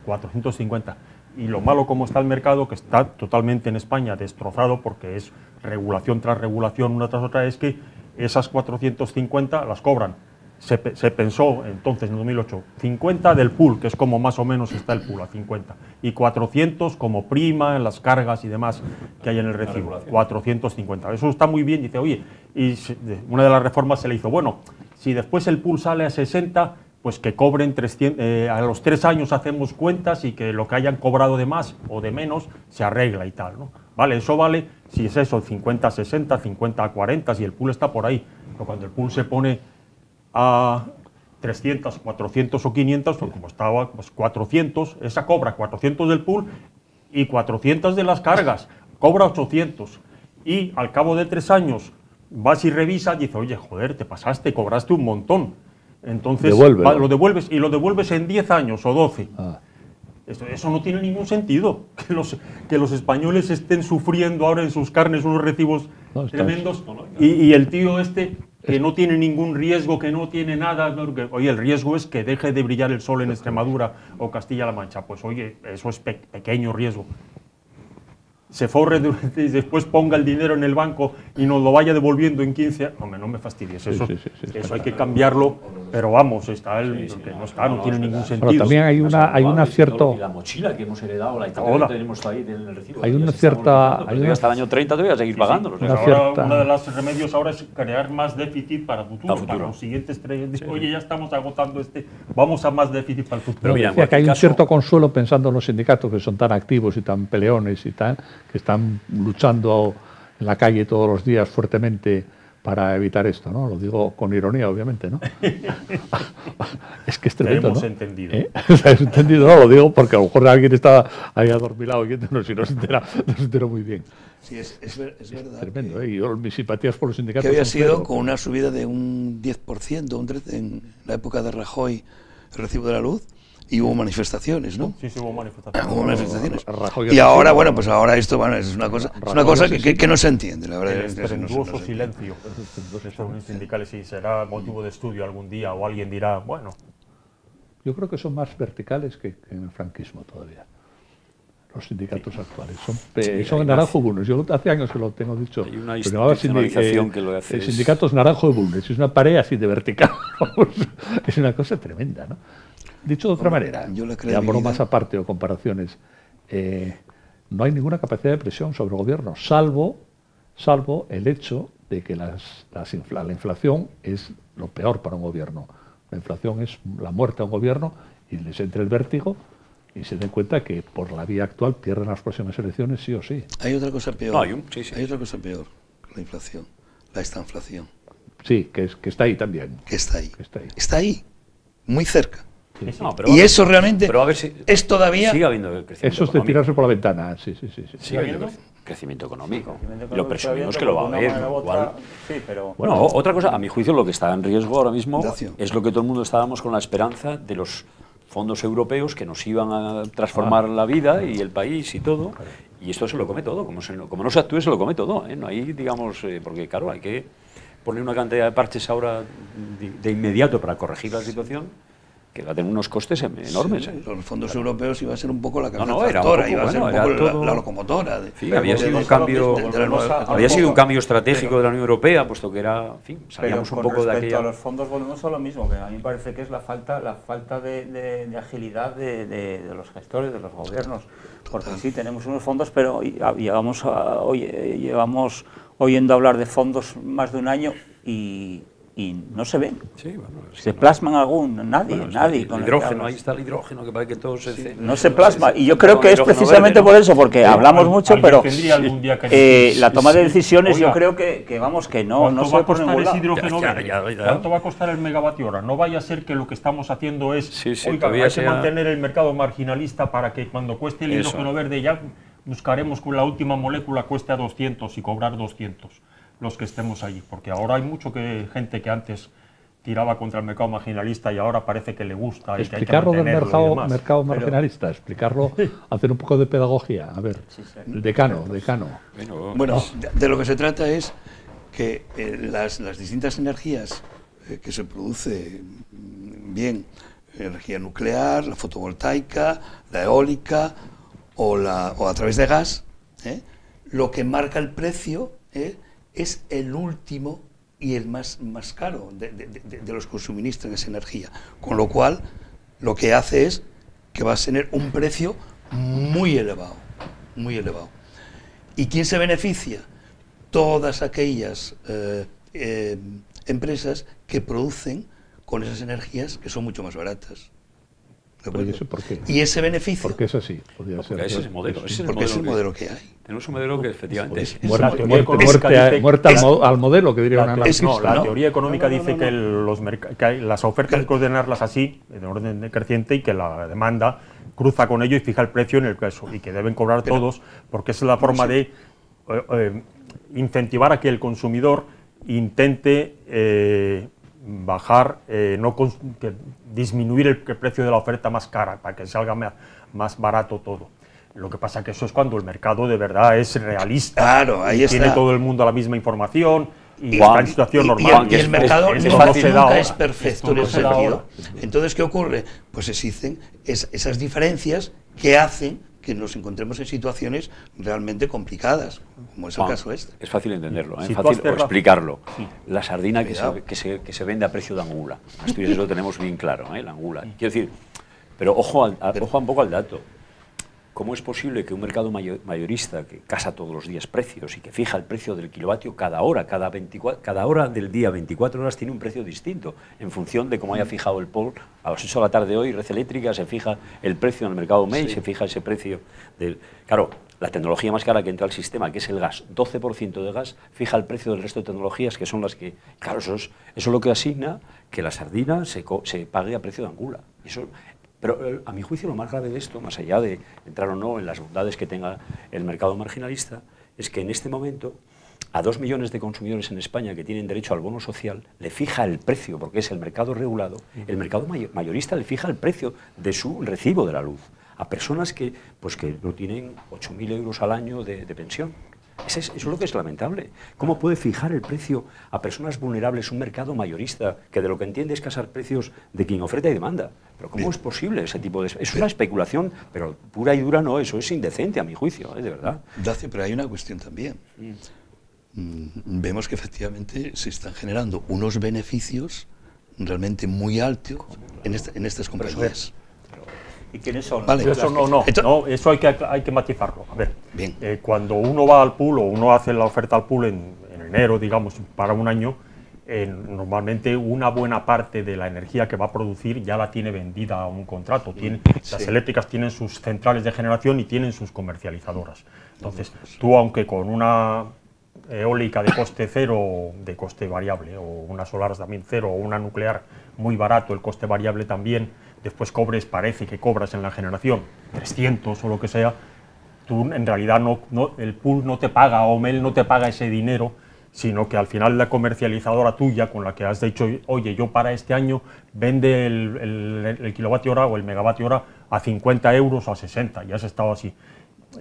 C: 450. Y lo malo como está el mercado, que está totalmente en España destrozado porque es regulación tras regulación, una tras otra, es que esas 450 las cobran. Se pensó entonces, en 2008, 50 del pool, que es como más o menos está el pool, a 50, y 400 como prima en las cargas y demás que hay en el recibo, 450. Eso está muy bien, dice, oye, y una de las reformas se le hizo, bueno, si después el pool sale a 60, pues que cobren 300, a los 3 años hacemos cuentas y que lo que hayan cobrado de más o de menos se arregla y tal, ¿no? Vale, eso vale si es eso, 50 a 60, 50 a 40, si el pool está por ahí, pero cuando el pool se pone a 300, 400 o 500, pues como estaba, pues 400, esa cobra 400 del pool y 400 de las cargas, cobra 800. Y al cabo de 3 años vas y revisas y dices, oye, joder, te pasaste, cobraste un montón. Entonces lo devuelves y lo devuelves en 10 años o 12. Eso no tiene ningún sentido, que los españoles estén sufriendo ahora en sus carnes unos recibos tremendos y el tío que no tiene ningún riesgo, que no tiene nada, oye, el riesgo es que deje de brillar el sol en Extremadura o Castilla-La Mancha, pues oye, eso es pequeño riesgo. Se forre y después ponga el dinero en el banco y nos lo vaya devolviendo en 15 años. No me fastidies, eso hay que cambiarlo, pero vamos, no tiene ningún sentido.
A: Pero también hay una cierta...
E: Y la mochila que hemos heredado, la hipoteca que tenemos ahí en el recibo.
A: Hay una cierta...
E: Hasta el año 30 te voy a seguir pagándolo.
C: Uno de los remedios ahora es crear más déficit para futuro. Para los siguientes 3 años. Oye, ya estamos agotando vamos a más déficit para el futuro.
A: Pero mira, que hay un cierto consuelo pensando en los sindicatos que son tan activos y tan peleones y tal, que están luchando en la calle todos los días fuertemente para evitar esto, ¿no? Lo digo con ironía, obviamente, ¿no? Es que es tremendo,
C: hemos
A: ¿no?
C: entendido.
A: ¿Has entendido? No, lo digo porque a lo mejor alguien está ahí adormilado oyéndonos y no se entera muy bien.
B: Sí, es verdad.
A: Tremendo, y yo, mis simpatías por los sindicatos...
B: Que había sido con una subida de un 10%, un 13% en la época de Rajoy, el recibo de la luz, y hubo manifestaciones, ¿no?
C: Sí, hubo manifestaciones.
B: Hubo manifestaciones. Y ahora, bueno, pues ahora esto es una cosa que no se entiende, la verdad.
C: El estruendoso silencio de los sindicales, sí, será motivo de estudio algún día, o alguien dirá, bueno...
A: Yo creo que son más verticales que en el franquismo todavía. Los sindicatos actuales son naranjo y bulnes. Yo hace años que lo tengo dicho.
E: Hay una institucionalización que lo hace.
A: Sindicatos naranjo y bulnes. Es una pared así de vertical. Es una cosa tremenda, ¿no? Dicho de otra manera, ya bromas aparte o comparaciones, no hay ninguna capacidad de presión sobre el gobierno, salvo el hecho de que la inflación es lo peor para un gobierno. La inflación es la muerte a un gobierno y les entre el vértigo y se den cuenta que por la vía actual pierden las próximas elecciones sí o sí.
B: Hay otra cosa peor.
E: No,
B: hay otra cosa peor que la inflación, la estanflación.
A: Sí, que está ahí también.
B: Que está ahí. Está ahí, muy cerca.
A: Sí.
E: No,
B: y eso realmente es todavía...
E: Sigue habiendo crecimiento
A: eso es de tirarse por la ventana, sí.
E: Sigue habiendo crecimiento económico. Lo presumimos que lo va a haber.
D: Pero...
E: Bueno, otra cosa, a mi juicio lo que está en riesgo ahora mismo es lo que todo el mundo estábamos con la esperanza de los fondos europeos que nos iban a transformar la vida y el país y todo. Y esto se lo come todo. Como no se actúe, se lo come todo. No hay, digamos, porque claro, hay que poner una cantidad de parches ahora de inmediato para corregir la situación, que va a tener unos costes enormes.
B: Sí, los fondos europeos iba a ser un poco la cabeza
E: tractora,
B: iba a ser un poco la locomotora.
E: Sí, había sido un cambio estratégico de la Unión Europea, puesto que era, en fin, salíamos un poco de aquella...
D: Respecto a los fondos volvemos a lo mismo, que a mí me parece que es la falta de agilidad de los gestores, de los gobiernos, porque sí, tenemos unos fondos, pero llevamos oyendo hablar de fondos más de un año y no se ven.
E: Sí, bueno,
D: se plasman nadie.
E: El hidrógeno, ahí está el hidrógeno, que parece que todo se...
D: No se plasma, y yo creo que es precisamente por eso, porque hablamos mucho, pero la toma de decisiones yo creo que no se ve por ningún lado.
C: ¿Cuánto va a costar el megavatio hora? No vaya a ser que lo que estamos haciendo es, hay que mantener el mercado marginalista para que cuando cueste el hidrógeno verde ya buscaremos que la última molécula cueste a 200 y cobrar 200. Los que estemos allí, porque ahora hay gente que antes tiraba contra el mercado marginalista y ahora parece que le gusta.
A: Explicarlo del mercado marginalista, explicarlo, hacer un poco de pedagogía. A ver, decano.
B: Bueno, de lo que se trata es que las distintas energías que se produce, bien, energía nuclear, la fotovoltaica, la eólica o a través de gas, lo que marca el precio es el último y el más caro de los que suministran esa energía. Con lo cual, lo que hace es que va a tener un precio muy elevado, muy elevado. ¿Y quién se beneficia? Todas aquellas empresas que producen con esas energías que son mucho más baratas.
A: ¿Por qué?
B: Y ese beneficio...
A: Porque es así.
E: Porque ese es el modelo.
B: Porque es el modelo que hay.
E: Tenemos un modelo que efectivamente es...
A: Muerte al modelo, que diría una anarquista.
C: No, la teoría económica dice que las ofertas hay que ordenarlas así, en orden creciente, y que la demanda cruza con ello y fija el precio en el caso, y que deben cobrar todos, porque esa es la forma de incentivar a que el consumidor intente bajar, disminuir el precio de la oferta más cara para que salga más barato todo. Lo que pasa que eso es cuando el mercado de verdad es realista.
B: Claro, ahí está.
C: Tiene todo el mundo la misma información y está en situación normal.
B: Y el mercado nunca es perfecto en ese sentido.
C: Ahora.
B: Entonces, ¿qué ocurre? Pues existen esas diferencias que hacen que nos encontremos en situaciones realmente complicadas, como es el caso este.
E: Es fácil entenderlo,
C: Si
E: fácil explicarlo.
C: Sí.
E: La sardina que se vende a precio de angula. Asturias lo tenemos bien claro, la angula. Quiero decir, pero ojo un poco al dato. ¿Cómo es posible que un mercado mayorista que casa todos los días precios y que fija el precio del kilovatio cada hora del día, 24 horas, tiene un precio distinto en función de cómo haya fijado el POL? A las 8 de la tarde hoy, Red Eléctrica se fija el precio en el mercado MEI, se fija ese precio del... Claro, la tecnología más cara que entra al sistema, que es el gas, 12% de gas, fija el precio del resto de tecnologías, que son las que... Claro, eso es lo que asigna que la sardina se pague a precio de angula. Pero a mi juicio lo más grave de esto, más allá de entrar o no en las bondades que tenga el mercado marginalista, es que en este momento a 2 millones de consumidores en España que tienen derecho al bono social le fija el precio, porque es el mercado regulado, el mercado mayorista le fija el precio de su recibo de la luz a personas que no tienen 8.000 euros al año de pensión. Eso es lo que es lamentable. ¿Cómo puede fijar el precio a personas vulnerables un mercado mayorista que de lo que entiende es casar precios de quien oferta y demanda? ¿Pero cómo es posible ese tipo de...? Es una especulación, pero pura y dura no, eso es indecente a mi juicio, de verdad.
B: Dacio, pero hay una cuestión también. Vemos que efectivamente se están generando unos beneficios realmente muy altos en estas compañías.
D: ¿Y quiénes son?
B: Vale.
C: Eso eso hay que matizarlo. A ver,
B: Bien.
C: Cuando uno va al pool o uno hace la oferta al pool en enero, digamos, para un año, normalmente una buena parte de la energía que va a producir ya la tiene vendida a un contrato. Las eléctricas tienen sus centrales de generación y tienen sus comercializadoras. Entonces, tú, aunque con una eólica de coste cero, de coste variable, o una solar también cero, o una nuclear muy barato, el coste variable también, después parece que cobras en la generación 300 o lo que sea, tú en realidad el pool no te paga, o MEL no te paga ese dinero, sino que al final la comercializadora tuya con la que has dicho, oye, yo para este año vende el kilovatio hora o el megavatio hora a 50 euros o a 60, y has estado así.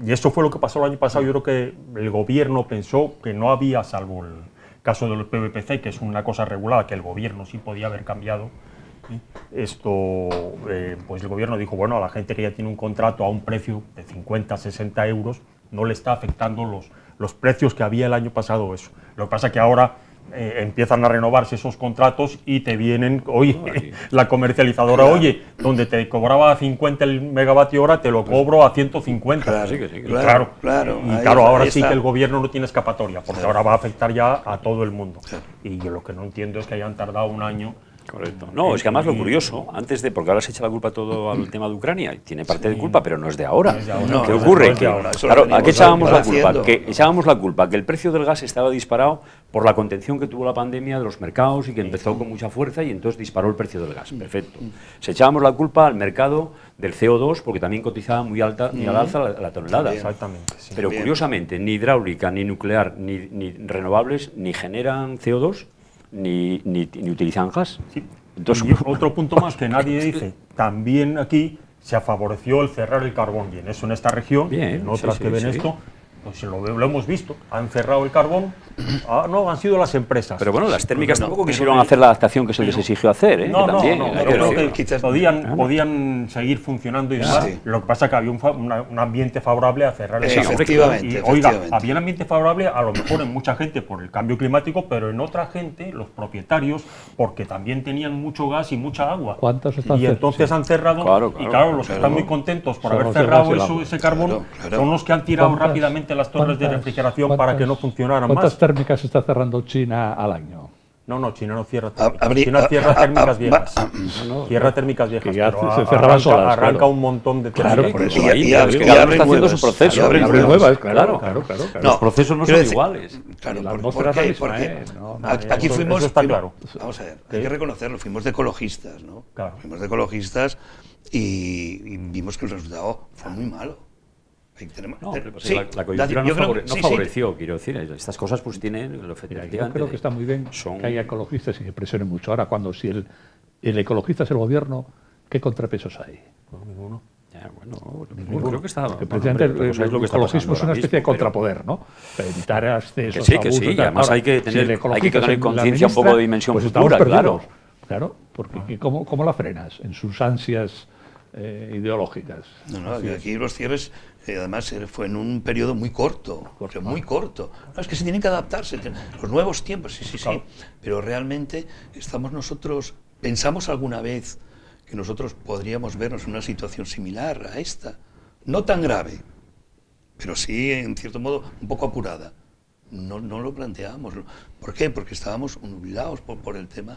C: Y eso fue lo que pasó el año pasado. Yo creo que el gobierno pensó que no había, salvo el caso del PVPC, que es una cosa regulada, que el gobierno sí podía haber cambiado. Esto, pues el gobierno dijo, bueno, a la gente que ya tiene un contrato a un precio de 50, 60 euros, no le está afectando los precios que había el año pasado eso. Lo que pasa es que ahora empiezan a renovarse esos contratos y te vienen, oye, la comercializadora, oye, donde te cobraba a 50 el megavatio hora, te lo cobro a 150.
B: Claro,
C: ahora sí que el gobierno no tiene escapatoria, porque ahora va a afectar ya a todo el mundo. Y yo lo que no entiendo es que hayan tardado un año.
E: Correcto. No, es que además lo curioso, porque ahora se echa la culpa todo al tema de Ucrania, y tiene parte de culpa, pero no es de ahora. ¿Qué ocurre? ¿A qué echábamos la culpa? Echábamos la culpa que el precio del gas estaba disparado por la contención que tuvo la pandemia de los mercados y que empezó con mucha fuerza y entonces disparó el precio del gas. Perfecto. Se echábamos la culpa al mercado del CO2 porque también cotizaba muy al alza la tonelada.
C: Exactamente. Sí.
E: Pero curiosamente, ni hidráulica, ni nuclear, ni renovables, ni generan CO2, ni utilizan gas.
C: Sí. Entonces, y otro punto más que nadie dice, también aquí se favoreció el cerrar el carbón, y en eso en esta región, en otras que ven esto, pues lo hemos visto, han cerrado el carbón, no, han sido las empresas.
E: Pero bueno, las térmicas tampoco quisieron hacer la adaptación que se les exigió hacer,
C: No, creo que quizás podían seguir funcionando y demás. Lo que pasa es que había un ambiente favorable a cerrar el carbón.
B: Efectivamente.
C: Oiga, había un ambiente favorable a lo mejor en mucha gente por el cambio climático, pero en otra gente, los propietarios, porque también tenían mucho gas y mucha agua.
A: ¿Cuántos están
C: y entonces han cerrado, y claro, los que están muy contentos por haber cerrado ese carbón son los que han tirado rápidamente las torres de refrigeración para que no funcionaran más.
A: ¿Cuántas térmicas está cerrando China al año?
C: No, China no cierra térmicas. China cierra térmicas viejas. Cierra térmicas viejas.
A: Se cerraba solas.
C: Arranca un montón de térmicas.
E: Claro, por eso y está haciendo su proceso.
A: Abre nuevas, claro.
E: Los procesos no son iguales.
B: Claro, porque aquí fuimos,
C: está claro.
B: Vamos a ver, hay que reconocerlo, fuimos de ecologistas, ¿no?
C: Claro.
B: Fuimos de ecologistas y vimos que el resultado fue muy malo.
E: No, pero la coyuntura no favoreció, quiero decir, estas cosas pues tienen...
A: Yo creo que está muy bien que haya ecologistas y que presionen mucho. Ahora, si el ecologista es el gobierno, ¿qué contrapesos hay?
C: Pues ninguno.
E: Ninguno. Creo que está...
A: Precisamente el ecologismo es una especie de contrapoder, ¿no? Para evitar excesos,
E: que sí, y además hay que tener conciencia un poco de dimensión futura, claro.
A: Claro, porque ¿cómo la frenas en sus ansias ideológicas?
B: No, aquí los cierres, además, fue en un periodo muy corto. Muy corto. No, es que se tienen que adaptarse, los nuevos tiempos, sí. Pero realmente pensamos alguna vez que nosotros podríamos vernos en una situación similar a esta. No tan grave, pero sí, en cierto modo, un poco apurada. No lo planteábamos. ¿Por qué? Porque estábamos nubilados por el tema.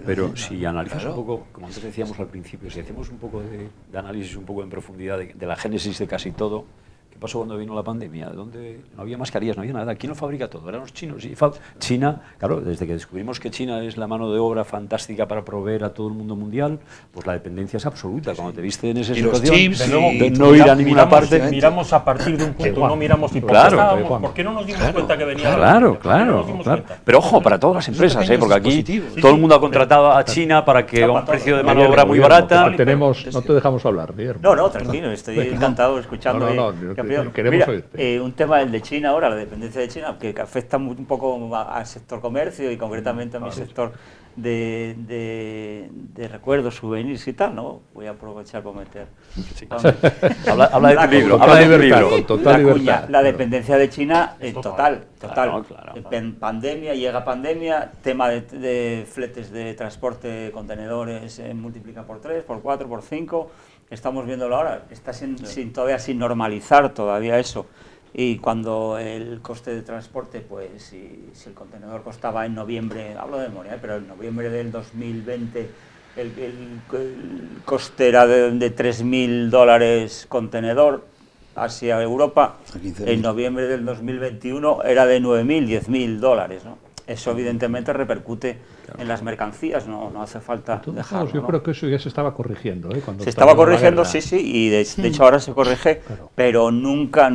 E: Pero si analizas un poco, como antes decíamos al principio, si hacemos un poco de análisis un poco en profundidad de la génesis de casi todo, ¿qué pasó cuando vino la pandemia? ¿Dónde no había mascarillas, no había nada? ¿Quién lo fabrica todo? Eran los chinos. Y China, claro, desde que descubrimos que China es la mano de obra fantástica para proveer a todo el mundo mundial, pues la dependencia es absoluta. Cuando te viste en esa situación, de no ir a ninguna parte.
C: Miramos a partir de un punto, no miramos ni por
E: ¿por
C: qué no nos dimos cuenta que venía
E: Claro. Pero ojo, para todas las empresas, porque aquí todo el mundo ha contratado a China para que a un precio de mano de obra muy barata.
A: No te dejamos hablar, Guillermo.
D: No, tranquilo, estoy encantado escuchando.
A: Queremos
D: un tema el de China ahora, la dependencia de China, que afecta un poco al sector comercio y concretamente a mi sector de recuerdos, souvenirs y tal, ¿no? Voy a aprovechar para meter.
E: Sí. Habla de tu libro, habla de tu libro.
A: Con total libertad.
D: La dependencia de China total.
E: Claro.
D: En pandemia, llega pandemia, tema de fletes de transporte, contenedores, multiplica por 3, por 4, por 5. Estamos viéndolo ahora, está todavía sin normalizar todavía eso. Y cuando el coste de transporte, pues si el contenedor costaba en noviembre, hablo de memoria, pero en noviembre del 2020 el coste era de $3.000 contenedor hacia Europa, en noviembre del 2021 era de $9.000, $10.000, ¿no? Eso evidentemente repercute en las mercancías, no hace falta dejarlo.
A: Yo creo que eso ya se estaba corrigiendo.
D: Se estaba corrigiendo, sí, y de hecho ahora se corrige, pero nunca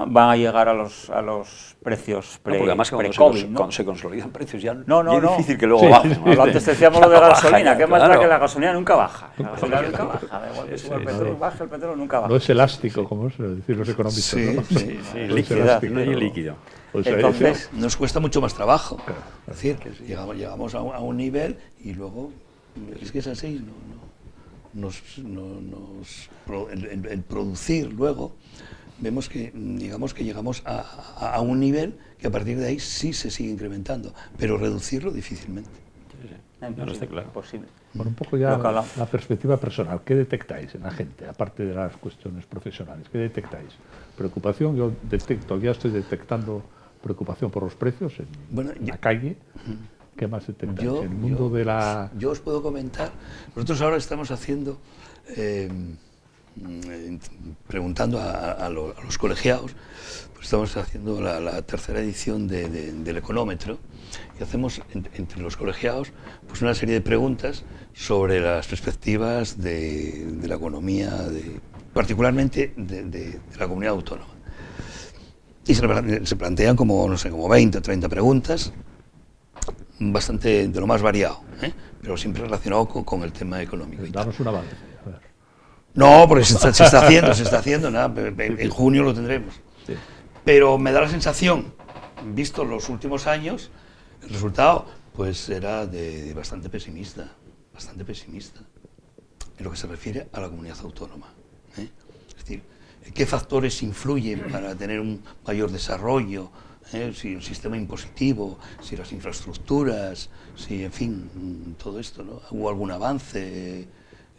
D: van a llegar a los precios
E: porque además cuando se consolidan precios ya es difícil que luego bajen.
D: Antes decíamos lo de gasolina, ¿qué más da que la gasolina nunca baja? La gasolina nunca baja, da igual que suba el petróleo, baja el petróleo, nunca baja.
A: No es elástico, como suelen decir los economistas.
E: Sí, líquido.
B: Entonces nos cuesta mucho más trabajo. Es decir, llegamos a un nivel y luego es que es así, el producir luego vemos que llegamos a un nivel que a partir de ahí sí se sigue incrementando, pero reducirlo difícilmente.
E: No está claro.
D: Posible.
A: Bueno, un poco ya la perspectiva personal. ¿Qué detectáis en la gente, aparte de las cuestiones profesionales? ¿Qué detectáis? Preocupación, ya estoy detectando preocupación por los precios en la calle. ¿Qué más detectáis? En el mundo de la...
B: Yo os puedo comentar, nosotros ahora estamos haciendo, preguntando a los colegiados, pues estamos haciendo la tercera edición del económetro y hacemos entre los colegiados pues una serie de preguntas sobre las perspectivas de la economía, particularmente de la comunidad autónoma. Y se plantean como 20 o 30 preguntas, bastante de lo más variado, pero siempre relacionado con el tema económico.
A: Damos un avance. A ver.
B: No, porque se está haciendo, en junio lo tendremos. Sí. Pero me da la sensación, visto los últimos años, el resultado pues era de bastante pesimista, en lo que se refiere a la comunidad autónoma. Es decir, ¿qué factores influyen para tener un mayor desarrollo? Si el sistema impositivo, si las infraestructuras, si, en fin, todo esto, ¿no? ¿Hubo algún avance?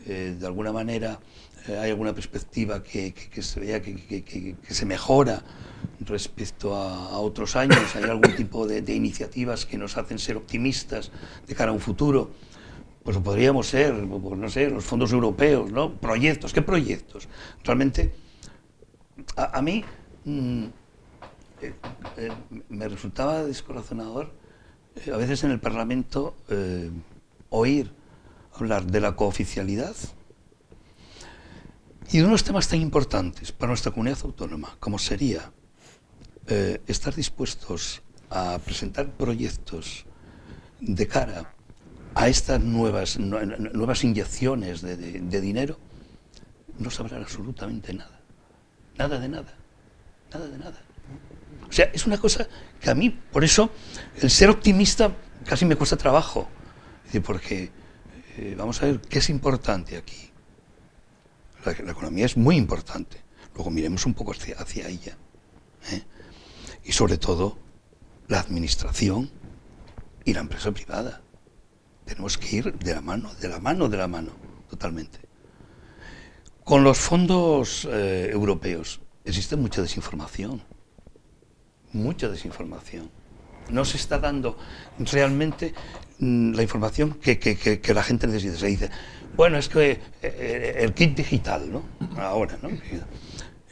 B: De alguna manera, ¿hay alguna perspectiva que se vea que se mejora respecto a otros años? ¿Hay algún tipo de iniciativas que nos hacen ser optimistas de cara a un futuro? Pues podríamos ser, pues no sé, los fondos europeos, ¿no? Proyectos, ¿qué proyectos? Realmente, a mí me resultaba descorazonador a veces en el Parlamento oír hablar de la cooficialidad Y de unos temas tan importantes para nuestra comunidad autónoma, como sería estar dispuestos a presentar proyectos de cara a estas nuevas inyecciones de dinero, no se habla absolutamente nada. Nada de nada. Nada de nada. O sea, es una cosa que a mí, por eso, el ser optimista casi me cuesta trabajo. Porque vamos a ver qué es importante aquí. La economía es muy importante. Luego miremos un poco hacia ella. Y sobre todo, la administración y la empresa privada. Tenemos que ir de la mano, totalmente. Con los fondos europeos existe mucha desinformación. Mucha desinformación. No se está dando realmente la información que la gente necesita. Se dice, bueno, es que el kit digital, ¿no? Ahora, ¿no?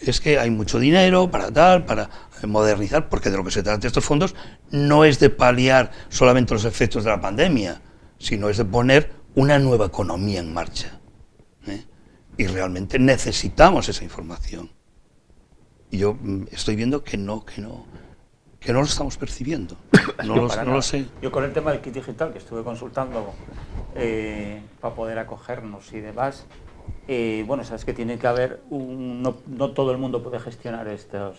B: Es que hay mucho dinero para modernizar, porque de lo que se trata de estos fondos no es de paliar solamente los efectos de la pandemia, sino es de poner una nueva economía en marcha. Y realmente necesitamos esa información. Y yo estoy viendo que no lo estamos percibiendo. No lo sé.
D: Yo con el tema del kit digital, que estuve consultando para poder acogernos y demás, bueno, sabes que tiene que haber no todo el mundo puede gestionar estas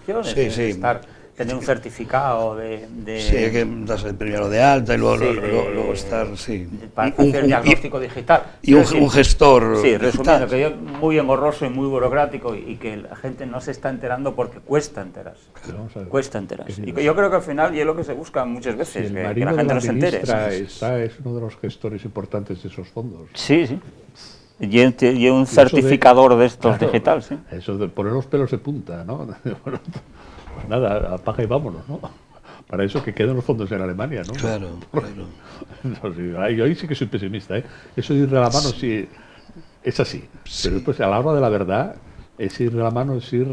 D: producciones, tener un certificado
B: Sí, hay que darse primero de alta y luego estar,
D: para hacer el diagnóstico digital.
B: Y un gestor.
D: Sí, resumiendo, que es muy engorroso y muy burocrático y que la gente no se está enterando porque cuesta enterarse. Cuesta enterarse. Y yo creo que al final, y es lo que se busca muchas veces,
A: el
D: que
A: marido
D: la gente
A: de
D: no se entere.
A: Es uno de los gestores importantes de esos fondos.
D: Sí, sí. Y un certificador de estos digital, sí.
A: Eso de poner los pelos de punta, ¿no? Bueno, pues nada, apaga y vámonos, ¿no? Para eso que queden los fondos en Alemania, ¿no?
B: Claro.
A: No, yo ahí sí que soy pesimista, ¿eh? Eso de ir de la mano sí es así. Pero después, a la hora de la verdad, es ir de la mano, es ir...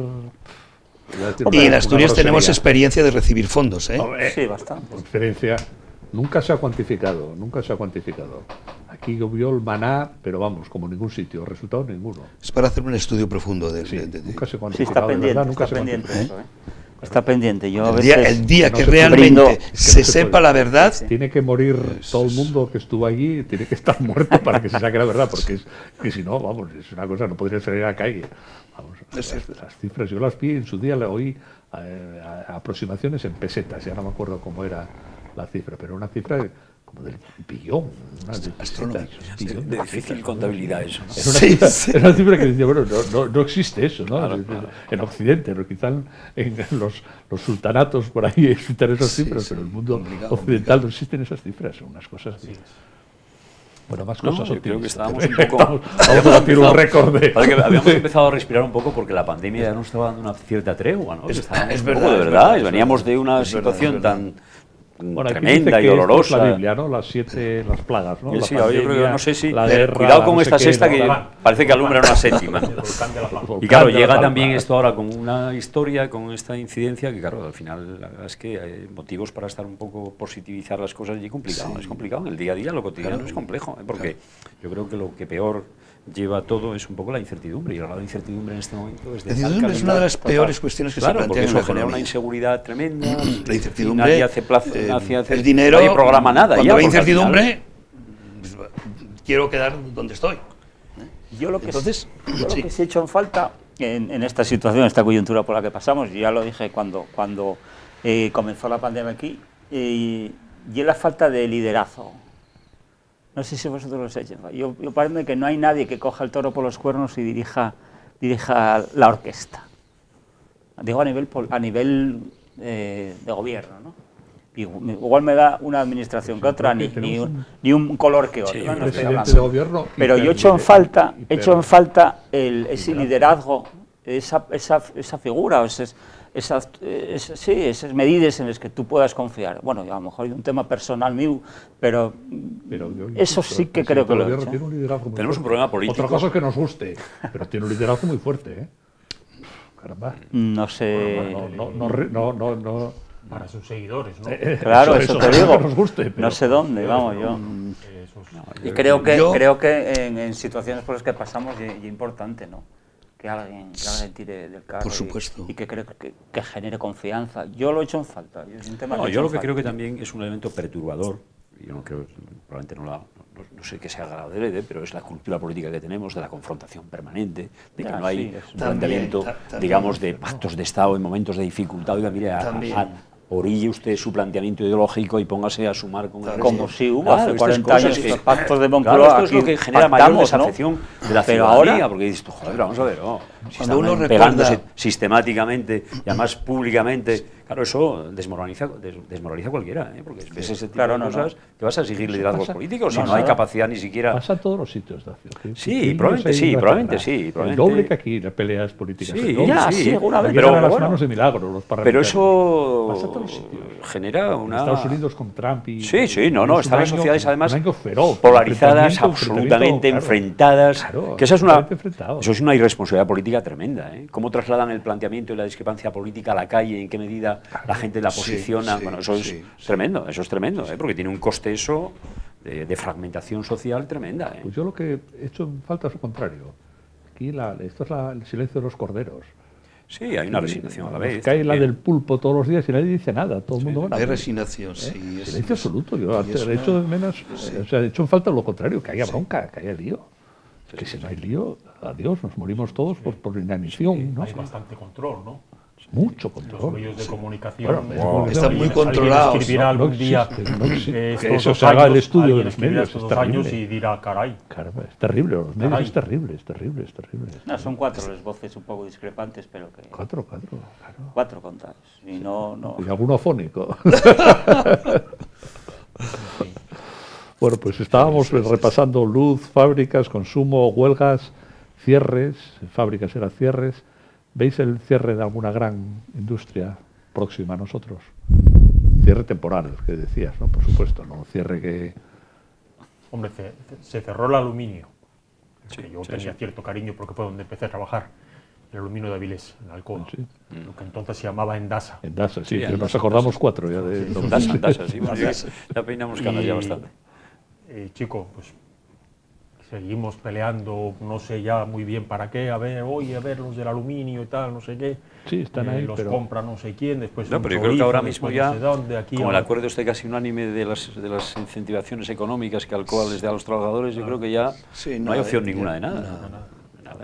B: Y en Asturias tenemos experiencia de recibir fondos, ¿eh?
D: Sí, bastante.
A: Experiencia nunca se ha cuantificado. Aquí llovió el maná, pero vamos, como en ningún sitio, resultado ninguno.
B: Es para hacer un estudio profundo de
A: nunca se ha cuantificado.
D: Sí, está pendiente,
A: nunca
D: está pendiente eso, ¿eh? Está pendiente. Yo
B: el día que realmente se sepa la verdad...
A: Tiene que morir todo el mundo que estuvo allí, tiene que estar muerto para que se saque la verdad, porque que si no, vamos, es una cosa, no podría salir a la calle. Vamos, las cifras, yo las vi en su día, le oí aproximaciones en pesetas, ya no me acuerdo cómo era la cifra, pero una cifra como del billón,
B: astronómica,
E: de difícil contabilidad eso, ¿no?
A: Es una cifra que decía, bueno, no existe eso, ¿no? Claro. En Occidente, pero quizá en los sultanatos por ahí existen esas cifras, pero en el mundo occidental no existen esas cifras, son unas cosas así. Bueno, más cosas
E: yo creo que estábamos un poco...
A: Vamos a batir un récord de...
E: Habíamos empezado a respirar un poco porque la pandemia ya nos estaba dando una cierta tregua, ¿no?
B: Es
E: verdad,
B: de verdad.
E: Veníamos de una situación tan...
A: Bueno,
E: tremenda y dolorosa.
A: Es la Biblia, ¿no? Las plagas, ¿no?
E: Sí,
A: pandemia,
E: yo creo que no sé si...
A: guerra,
E: cuidado con
A: no
E: esta sexta que parece que alumbra una séptima. Y claro, llega también esto ahora con una historia, con esta incidencia, que claro, al final la verdad es que hay motivos para estar un poco positivizar las cosas y complicado. Sí. Es complicado, en el día a día lo cotidiano es complejo, porque yo creo que lo que peor lleva todo es un poco la incertidumbre, y el grado de incertidumbre en este momento es de...
B: La incertidumbre es una de las peores cuestiones que se plantean
E: porque
B: en
E: eso
B: la
E: genera
B: economía.
E: Una inseguridad tremenda,
B: la incertidumbre,
E: nadie hace plazo,
B: el dinero,
E: nadie programa nada.
B: Cuando hay incertidumbre, quiero quedar donde estoy.
D: Yo lo que sí he hecho en falta en esta situación, esta coyuntura por la que pasamos, ya lo dije cuando comenzó la pandemia aquí, y es la falta de liderazgo. No sé si vosotros lo habéis hecho. Yo parece que no hay nadie que coja el toro por los cuernos y dirija la orquesta. Digo a nivel de gobierno, ¿no? Igual me da una administración que otra, ni un color que otro.
A: Sí,
D: no estoy
A: hablando. De gobierno
D: pero yo echo en falta ese liderazgo, esa figura, esas medidas en las que tú puedas confiar. Bueno, a lo mejor hay un tema personal mío, pero eso sí que creo que lo he hecho.
A: Tiene un liderazgo muy
E: Tenemos
A: fuerte.
E: Un problema político.
A: Otra cosa es que nos guste, pero tiene un liderazgo muy fuerte, ¿eh? Caramba.
D: No sé...
C: Para sus seguidores, ¿no?
D: Claro, eso te digo.
A: Nos guste, pero,
D: no sé dónde, vamos, yo...
C: Sus pues...
D: Y creo que en situaciones por las que pasamos es importante, ¿no? Que alguien tire del carro.
B: Por supuesto.
D: Y que genere confianza. Yo lo he hecho en falta.
E: Yo lo que creo que también es un elemento perturbador. Yo no creo, probablemente no sé que sea agradable, pero es la cultura política que tenemos, de la confrontación permanente, de que no hay un planteamiento, digamos, de pactos de Estado en momentos de dificultad. Oiga, mire, orille usted su planteamiento ideológico y póngase a sumar con el
D: como si hubo hace 40 años
E: que,
D: los pactos de Moncloa.
E: Claro, esto es lo que genera mayor desafección, ¿no?, de la ciudadanía, porque dices, joder, vamos a ver, si
B: cuando uno
E: pegándose sistemáticamente y además públicamente, claro, eso desmoraliza a cualquiera, porque ves ese tipo de cosas, que vas a exigir liderazgos políticos si no hay capacidad ni siquiera...
A: Pasa en todos los sitios, Dacio.
E: Sí, probablemente sí.
A: El doble que aquí, las peleas políticas.
E: Sí,
A: seguramente.
E: Pero
A: las manos de milagro, los parlamentarios.
E: Pero eso genera una...
A: Estados Unidos con Trump y...
E: Sí, están las sociedades además
A: feroz,
E: polarizadas, absolutamente enfrentadas.
A: Claro,
E: que eso es una irresponsabilidad política tremenda. ¿Cómo trasladan el planteamiento y la discrepancia política a la calle? ¿En qué medida la gente la posiciona? Bueno, eso es tremendo, porque tiene un coste eso de fragmentación social tremenda.
A: Pues yo lo que he hecho en falta es lo contrario. Aquí esto es el silencio de los corderos.
E: Sí, hay una resignación a la vez.
A: Cae la del pulpo todos los días y nadie dice nada, todo el mundo va.
B: Hay resignación, sí.
A: Silencio absoluto. Yo he hecho de menos, he hecho en falta lo contrario, que haya bronca, que haya lío. Que si no hay lío, adiós, nos morimos todos por inanición, ¿no?
C: Hay bastante control, ¿no?
A: Mucho control.
C: Los medios de comunicación
B: están muy controlados.
C: Escribirá algún día
A: que eso se haga el estudio de los medios.
C: Estos 2 años y dirá, caray.
A: Es terrible, los medios es terrible.
D: No, son 4 las voces un poco discrepantes, pero que...
A: 4, claro.
D: 4 contados. Y no...
A: Y alguno afónico. Bueno, pues estábamos repasando luz, fábricas, consumo, huelgas, cierres. Fábricas eran cierres. ¿Veis el cierre de alguna gran industria próxima a nosotros? Cierre temporal, que decías, ¿no? Por supuesto, no cierre que...
C: Hombre, se cerró el aluminio. Yo tenía cierto cariño porque fue donde empecé a trabajar. El aluminio de Avilés, en Alcoba. Lo que entonces se llamaba Endasa.
A: Endasa, sí, pero nos acordamos 4 ya de...
E: Endasa, sí. Ya peinamos canas ya bastante.
C: Chico, pues... Seguimos peleando, no sé ya muy bien para qué, a ver los del aluminio y tal, no sé qué.
A: Sí, están ahí,
C: los compra no sé quién, después...
E: No, pero yo creo que ahora mismo ya, como el acuerdo este casi unánime de las incentivaciones económicas que Alcoa les da a los trabajadores, yo creo que ya no hay opción ninguna de nada.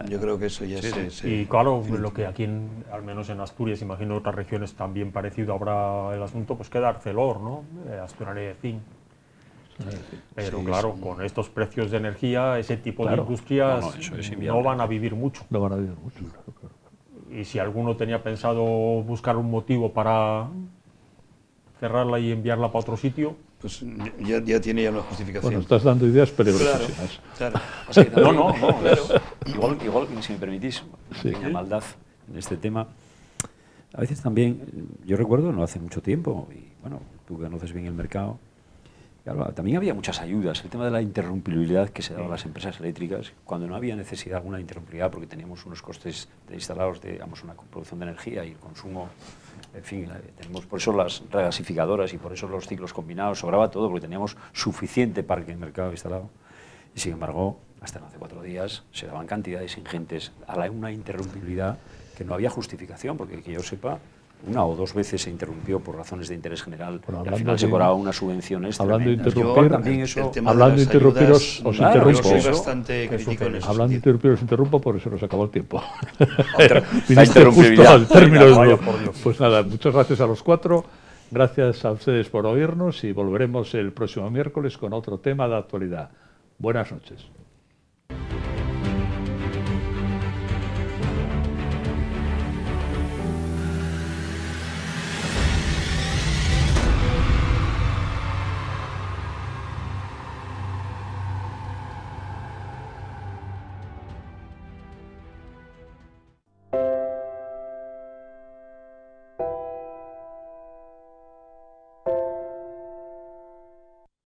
B: Yo creo que eso ya es...
C: Y claro, lo que aquí, al menos en Asturias, imagino en otras regiones también parecido habrá el asunto, pues queda Arcelor, ¿no? Asturias de Zinc. Pero claro, con estos precios de energía, ese tipo de industrias no van a vivir mucho.
A: No van a vivir mucho, claro.
C: Y si alguno tenía pensado buscar un motivo para cerrarla y enviarla para otro sitio...
B: Pues ya tiene una justificación.
A: Bueno, estás dando ideas peligrosísimas.
B: Claro.
E: No, claro. Igual, si me permitís, una pequeña maldad en este tema. A veces también, yo recuerdo, no hace mucho tiempo, y bueno, tú conoces bien el mercado, claro, también había muchas ayudas. El tema de la interrumpibilidad que se daba a las empresas eléctricas, cuando no había necesidad alguna de interrumpibilidad, porque teníamos unos costes de instalados de, digamos, una producción de energía y el consumo, en fin, tenemos por eso las regasificadoras y por eso los ciclos combinados, sobraba todo, porque teníamos suficiente parque en el mercado instalado. Y sin embargo, hasta hace 4 días se daban cantidades ingentes a una interrumpibilidad que no había justificación, porque que yo sepa, 1 o 2 veces se interrumpió por razones de interés general, y al final se cobraba una subvención extra.
A: Hablando de
B: interrumpir,
A: interrumpiros, os interrumpo.
B: Hablando
A: de interrumpiros, os interrumpo porque se nos acabó el tiempo.
E: La interrumpibilidad.
A: Al término pues nada, muchas gracias a los 4, gracias a ustedes por oírnos y volveremos el próximo miércoles con otro tema de actualidad. Buenas noches.